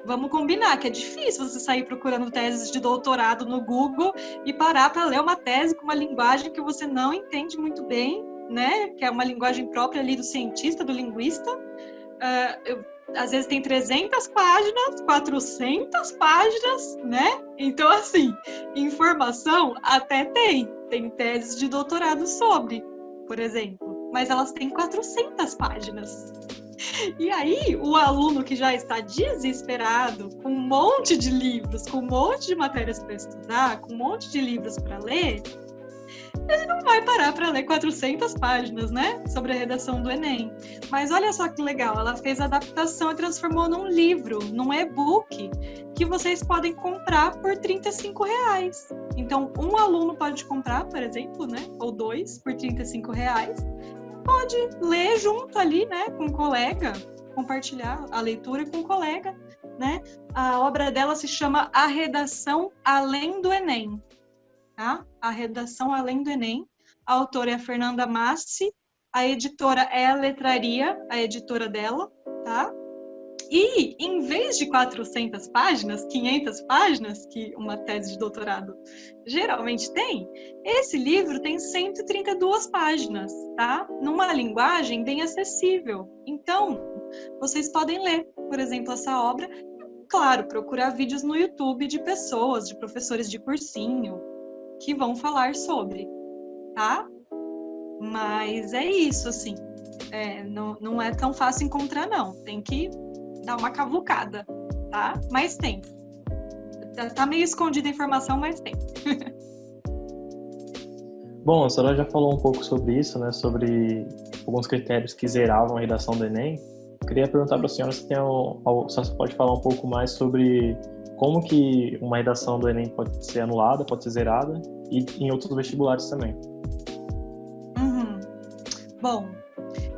Vamos combinar que é difícil você sair procurando teses de doutorado no Google e parar para ler uma tese com uma linguagem que você não entende muito bem, né? Que é uma linguagem própria ali do cientista, do linguista. Às vezes tem 300 páginas, 400 páginas, né? Então, assim, informação até tem teses de doutorado sobre, por exemplo, mas elas têm 400 páginas. E aí, o aluno que já está desesperado, com um monte de livros, com um monte de matérias para estudar, com um monte de livros para ler, ele não vai parar para ler 400 páginas, né? Sobre a redação do Enem. Mas olha só que legal, ela fez a adaptação e transformou num livro, num e-book, que vocês podem comprar por R$35. Então, um aluno pode comprar, por exemplo, né? Ou 2 por R$35. Pode ler junto ali, né? Com um colega, compartilhar a leitura com um colega, né? A obra dela se chama A Redação Além do Enem. Tá? A Redação Além do Enem. A autora é a Fernanda Massi, a editora é a Letraria, a editora dela, tá? E em vez de 400 páginas, 500 páginas, que uma tese de doutorado geralmente tem, esse livro tem 132 páginas, tá? Numa linguagem bem acessível. Então, vocês podem ler, por exemplo, essa obra. Claro, procurar vídeos no YouTube de pessoas, de professores de cursinho, que vão falar sobre, tá? Mas é isso, assim. Não é tão fácil encontrar, não. Tem que dar uma cavucada, tá? Mas tem. Tá meio escondida a informação, mas tem. Bom, a senhora já falou um pouco sobre isso, né? Sobre alguns critérios que zeravam a redação do Enem. Queria perguntar para a senhora se você pode falar um pouco mais sobre como que uma redação do Enem pode ser anulada, pode ser zerada, e em outros vestibulares também. Bom,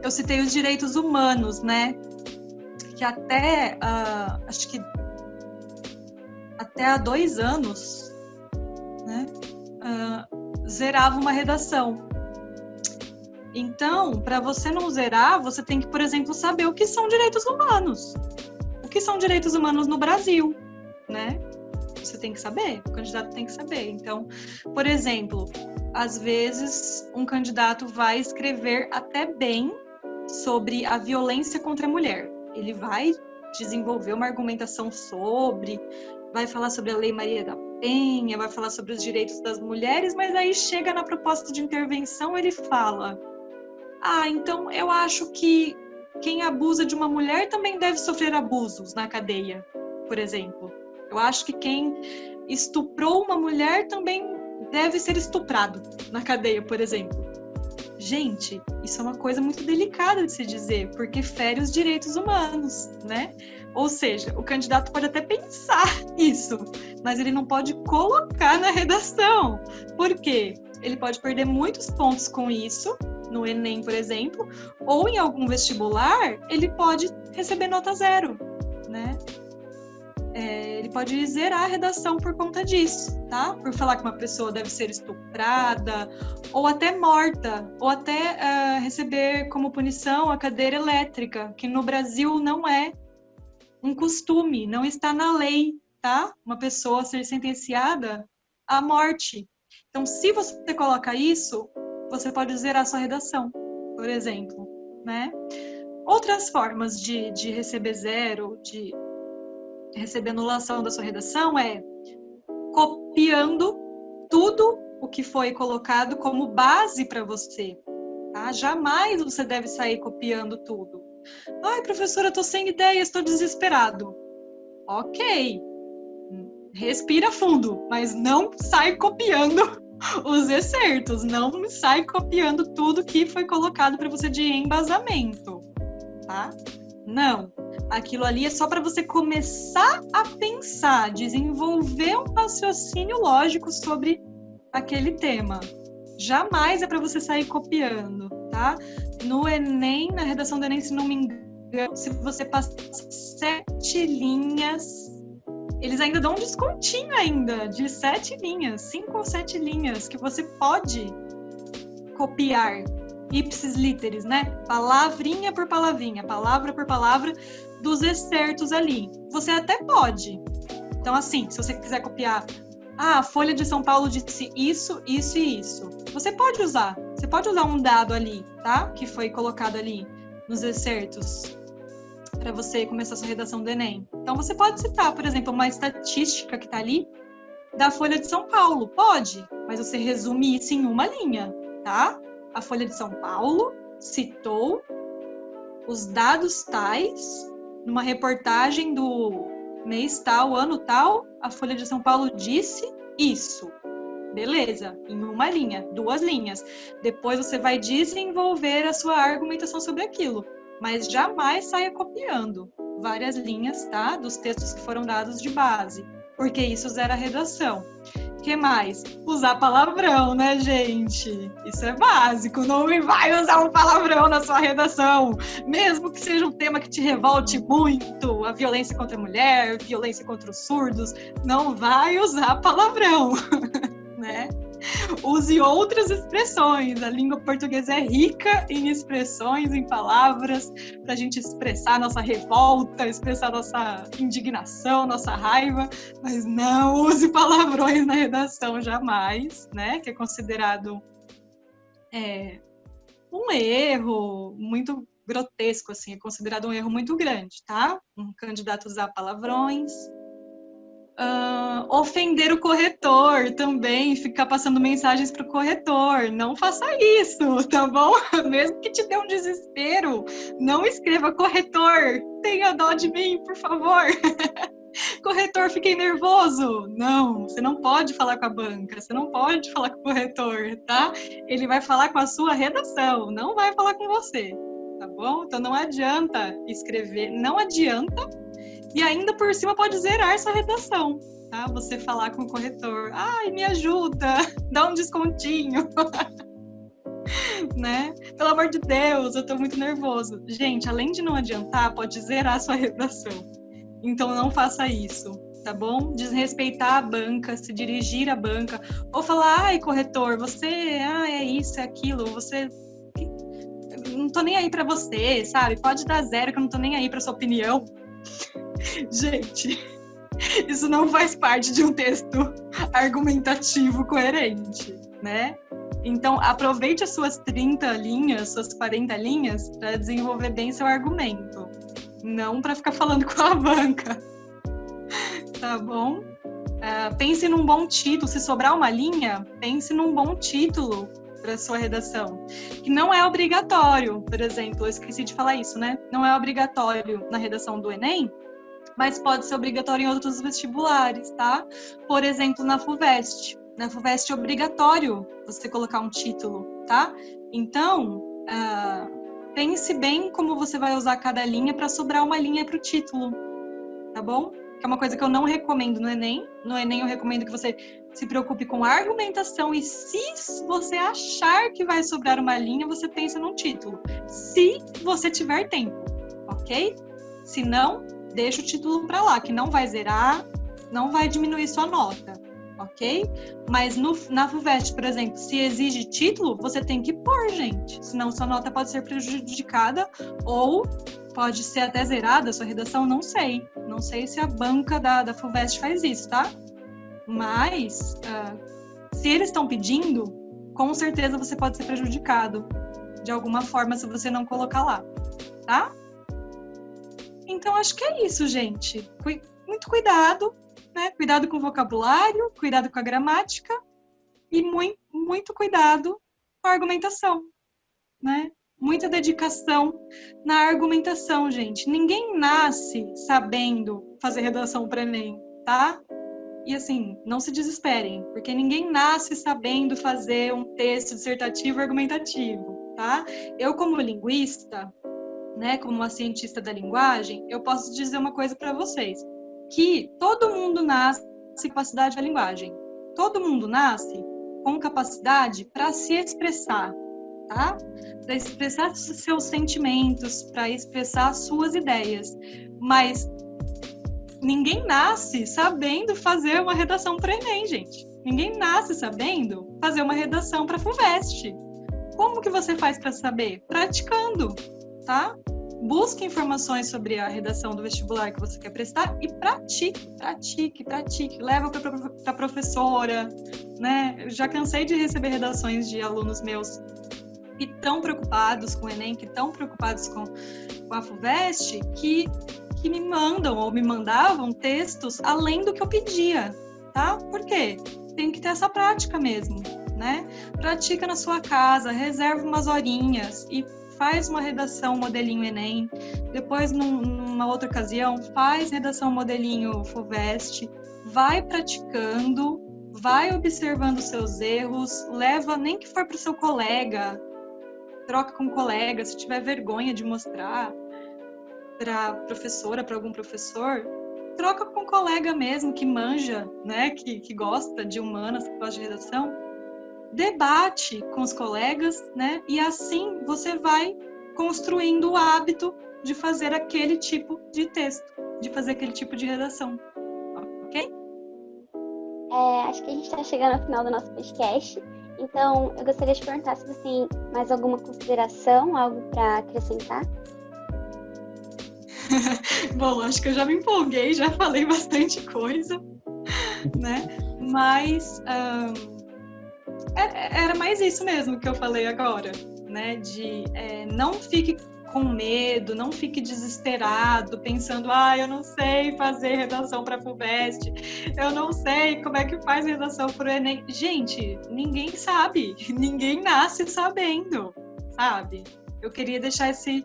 eu citei os direitos humanos, né? Que até, acho que até há 2 anos, né? Zerava uma redação. Então, para você não zerar, você tem que, por exemplo, saber o que são direitos humanos. O que são direitos humanos no Brasil, né? Você tem que saber, o candidato tem que saber. Então, por exemplo, às vezes um candidato vai escrever até bem sobre a violência contra a mulher. Ele vai desenvolver uma argumentação sobre, vai falar sobre a Lei Maria da Penha, vai falar sobre os direitos das mulheres, mas aí chega na proposta de intervenção, ele fala: então eu acho que quem abusa de uma mulher também deve sofrer abusos na cadeia, por exemplo. Eu acho que quem estuprou uma mulher também deve ser estuprado na cadeia, por exemplo. Gente, isso é uma coisa muito delicada de se dizer, porque fere os direitos humanos, né? Ou seja, o candidato pode até pensar isso, mas ele não pode colocar na redação. Por quê? Ele pode perder muitos pontos com isso, no Enem, por exemplo, ou em algum vestibular, ele pode receber nota 0, né? Ele pode zerar a redação por conta disso, tá? Por falar que uma pessoa deve ser estuprada, ou até morta, ou até receber como punição a cadeira elétrica, que no Brasil não é um costume, não está na lei, tá? Uma pessoa ser sentenciada a morte. Então, se você coloca isso, você pode zerar sua redação, por exemplo, né? Outras formas de receber zero, de receber anulação da sua redação é copiando tudo o que foi colocado como base para você. Tá? Jamais você deve sair copiando tudo. Ai, professora, eu tô sem ideias, estou desesperado. Ok, respira fundo, mas não sai copiando os excertos, não sai copiando tudo que foi colocado para você de embasamento, tá? Não, aquilo ali é só para você começar a pensar, desenvolver um raciocínio lógico sobre aquele tema. Jamais é para você sair copiando, tá? No Enem, na redação do Enem, se não me engano, se você passar 7 linhas, eles ainda dão um descontinho ainda, de 7 linhas, 5 ou 7 linhas, que você pode copiar, ipsis literis, né? Palavrinha por palavrinha, palavra por palavra, dos excertos ali. Você até pode. Então, assim, se você quiser copiar, a Folha de São Paulo disse isso, isso e isso. Você pode usar um dado ali, tá? Que foi colocado ali nos excertos para você começar a sua redação do Enem. Então, você pode citar, por exemplo, uma estatística que está ali da Folha de São Paulo. Pode, mas você resume isso em uma linha, tá? A Folha de São Paulo citou os dados tais numa reportagem do mês tal, ano tal, a Folha de São Paulo disse isso. Beleza, em uma linha, 2 linhas. Depois você vai desenvolver a sua argumentação sobre aquilo. Mas jamais saia copiando várias linhas, tá? Dos textos que foram dados de base, porque isso zera a redação. O que mais? Usar palavrão, né, gente? Isso é básico, não vai usar um palavrão na sua redação, mesmo que seja um tema que te revolte muito, a violência contra a mulher, violência contra os surdos, não vai usar palavrão, né? Use outras expressões. A língua portuguesa é rica em expressões, em palavras, para a gente expressar nossa revolta, expressar nossa indignação, nossa raiva, mas não use palavrões na redação jamais, né? Que é considerado um erro muito grotesco, assim, é considerado um erro muito grande, tá? Um candidato usar palavrões. Ofender o corretor também, ficar passando mensagens para o corretor, não faça isso, tá bom? Mesmo que te dê um desespero, não escreva corretor, tenha dó de mim, por favor. Corretor, fiquei nervoso. Não, você não pode falar com a banca, você não pode falar com o corretor, tá? Ele vai falar com a sua redação, não vai falar com você, tá bom? Então não adianta escrever, não adianta. E ainda por cima pode zerar essa redação, tá? Você falar com o corretor, ai, me ajuda, dá um descontinho, né? Pelo amor de Deus, eu tô muito nervoso. Gente, além de não adiantar, pode zerar a sua redação. Então não faça isso, tá bom? Desrespeitar a banca, se dirigir à banca, ou falar, ai, corretor, você, é isso, é aquilo, você... Não tô nem aí pra você, sabe? Pode dar zero, que eu não tô nem aí pra sua opinião. Gente, isso não faz parte de um texto argumentativo coerente, né? Então, aproveite as suas 30 linhas, suas 40 linhas, para desenvolver bem seu argumento, não para ficar falando com a banca, tá bom? Pense num bom título, se sobrar uma linha, pense num bom título para sua redação, que não é obrigatório, por exemplo, eu esqueci de falar isso, né? Não é obrigatório na redação do Enem, mas pode ser obrigatório em outros vestibulares, tá? Por exemplo, na FUVEST. Na FUVEST é obrigatório você colocar um título, tá? Então, pense bem como você vai usar cada linha para sobrar uma linha para o título, tá bom? Que é uma coisa que eu não recomendo no Enem. No Enem eu recomendo que você se preocupe com a argumentação e se você achar que vai sobrar uma linha, você pensa num título. Se você tiver tempo, ok? Se não, deixa o título para lá, que não vai zerar, não vai diminuir sua nota, ok? Mas na FUVEST, por exemplo, se exige título, você tem que pôr, gente. Senão sua nota pode ser prejudicada ou pode ser até zerada a sua redação, não sei. Não sei se a banca da FUVEST faz isso, tá? Mas, se eles estão pedindo, com certeza você pode ser prejudicado de alguma forma se você não colocar lá, tá? Então, acho que é isso, gente. Muito cuidado, né? Cuidado com o vocabulário, cuidado com a gramática e muito cuidado com a argumentação, né? Muita dedicação na argumentação, gente. Ninguém nasce sabendo fazer redação para Enem, tá? E assim, não se desesperem, porque ninguém nasce sabendo fazer um texto dissertativo argumentativo, tá? Eu, como linguista, né, como uma cientista da linguagem, eu posso dizer uma coisa para vocês, que todo mundo nasce com capacidade da linguagem. Todo mundo nasce com capacidade para se expressar, tá? Para expressar seus sentimentos, para expressar suas ideias. Mas ninguém nasce sabendo fazer uma redação para Enem, gente. Ninguém nasce sabendo fazer uma redação para FUVEST. Como que você faz para saber? Praticando, tá? Busque informações sobre a redação do vestibular que você quer prestar e pratique. Leva para a professora, né? Eu já cansei de receber redações de alunos meus que estão preocupados com o Enem, que estão preocupados com a FUVEST, que me mandam ou me mandavam textos além do que eu pedia, tá? Por quê? Tem que ter essa prática mesmo, né? Pratica na sua casa, reserva umas horinhas e faz uma redação modelinho Enem. Depois, numa outra ocasião, faz redação modelinho FUVEST. Vai praticando, vai observando seus erros, leva nem que for para o seu colega, troca com o colega, se tiver vergonha de mostrar para professora, para algum professor, troca com um colega mesmo que manja, né, que gosta de humanas, que gosta de redação, debate com os colegas, né, e assim você vai construindo o hábito de fazer aquele tipo de texto, de fazer aquele tipo de redação, ok? Acho que a gente está chegando ao final do nosso podcast, então eu gostaria de perguntar se você tem mais alguma consideração, algo para acrescentar. Bom, acho que eu já me empolguei, já falei bastante coisa, né? Mas era mais isso mesmo que eu falei agora, né? De não fique com medo, não fique desesperado, pensando, eu não sei fazer redação para FUVEST, eu não sei como é que faz redação para o Enem. Gente, ninguém sabe, ninguém nasce sabendo, sabe? Eu queria deixar esse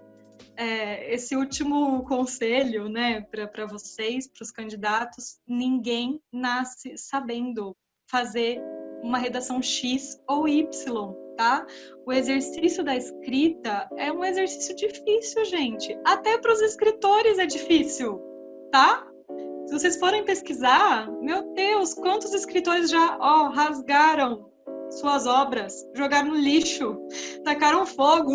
último conselho, né, para vocês, para os candidatos: ninguém nasce sabendo fazer uma redação X ou Y, tá? O exercício da escrita é um exercício difícil, gente. Até para os escritores é difícil, tá? Se vocês forem pesquisar, meu Deus, quantos escritores já rasgaram suas obras, jogaram no lixo, tacaram fogo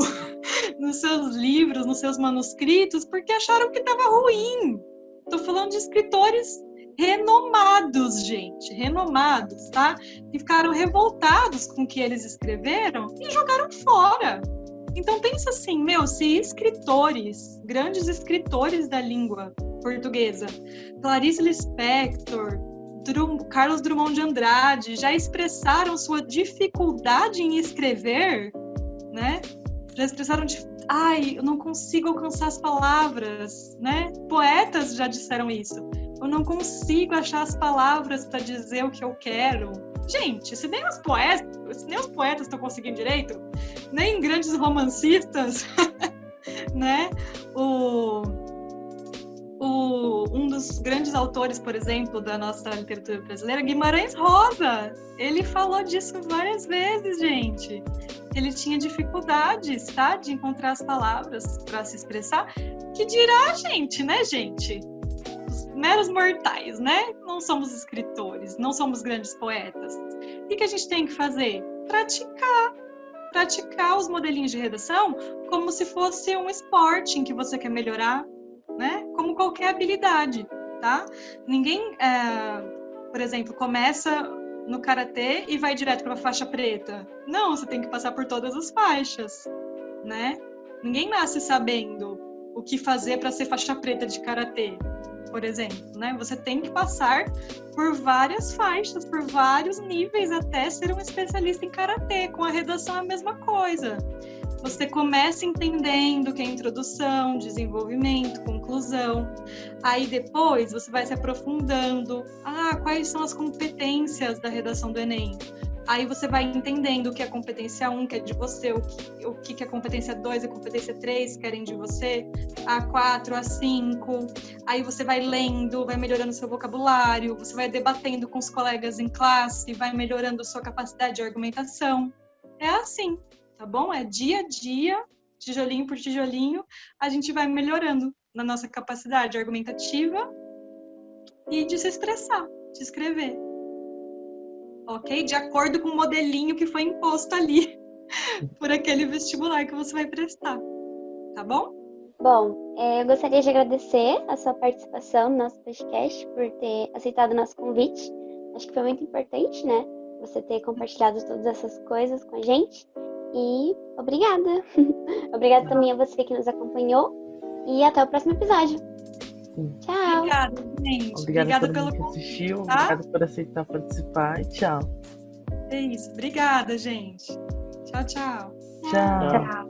nos seus livros, nos seus manuscritos, porque acharam que estava ruim. Estou falando de escritores renomados, gente, renomados, tá? Que ficaram revoltados com o que eles escreveram e jogaram fora. Então pensa assim, se escritores, grandes escritores da língua portuguesa, Clarice Lispector, Carlos Drummond de Andrade, já expressaram sua dificuldade em escrever, né? Já expressaram eu não consigo alcançar as palavras, né? Poetas já disseram isso. Eu não consigo achar as palavras para dizer o que eu quero. Gente, se nem os poetas estão conseguindo direito, nem grandes romancistas, né? Um dos grandes autores, por exemplo, da nossa literatura brasileira, Guimarães Rosa, ele falou disso várias vezes, gente. Ele tinha dificuldades, tá? De encontrar as palavras para se expressar. Que dirá a gente, né, gente? Os meros mortais, né? Não somos escritores, não somos grandes poetas. O que a gente tem que fazer? Praticar os modelinhos de redação como se fosse um esporte em que você quer melhorar, né? Como qualquer habilidade, tá? Ninguém, por exemplo, começa no karatê e vai direto para a faixa preta. Não, você tem que passar por todas as faixas, né? Ninguém nasce sabendo o que fazer para ser faixa preta de karatê. por exemplo, né? Você tem que passar por várias faixas, por vários níveis até ser um especialista em karatê. Com a redação é a mesma coisa. Você começa entendendo que é introdução, desenvolvimento, conclusão. Aí depois você vai se aprofundando. Quais são as competências da redação do Enem? Aí você vai entendendo o que é a competência 1, que é de você, o que é a competência 2 e a competência 3 querem de você, a 4, a 5. Aí você vai lendo, vai melhorando seu vocabulário, você vai debatendo com os colegas em classe, vai melhorando sua capacidade de argumentação. É assim, tá bom? É dia a dia, tijolinho por tijolinho, a gente vai melhorando na nossa capacidade argumentativa e de se expressar, de escrever. Ok? De acordo com o modelinho que foi imposto ali por aquele vestibular que você vai prestar. Tá bom? Bom, eu gostaria de agradecer a sua participação no nosso podcast, por ter aceitado o nosso convite. Acho que foi muito importante, né? Você ter compartilhado todas essas coisas com a gente. E obrigada. Obrigada também a você que nos acompanhou. E até o próximo episódio. Sim. Tchau. Obrigada, gente. Obrigada Obrigada por pelo que convite. assistiu, tá? obrigada por aceitar participar e tchau. É isso. Obrigada, gente. Tchau, tchau. Tchau. Tchau. Tchau.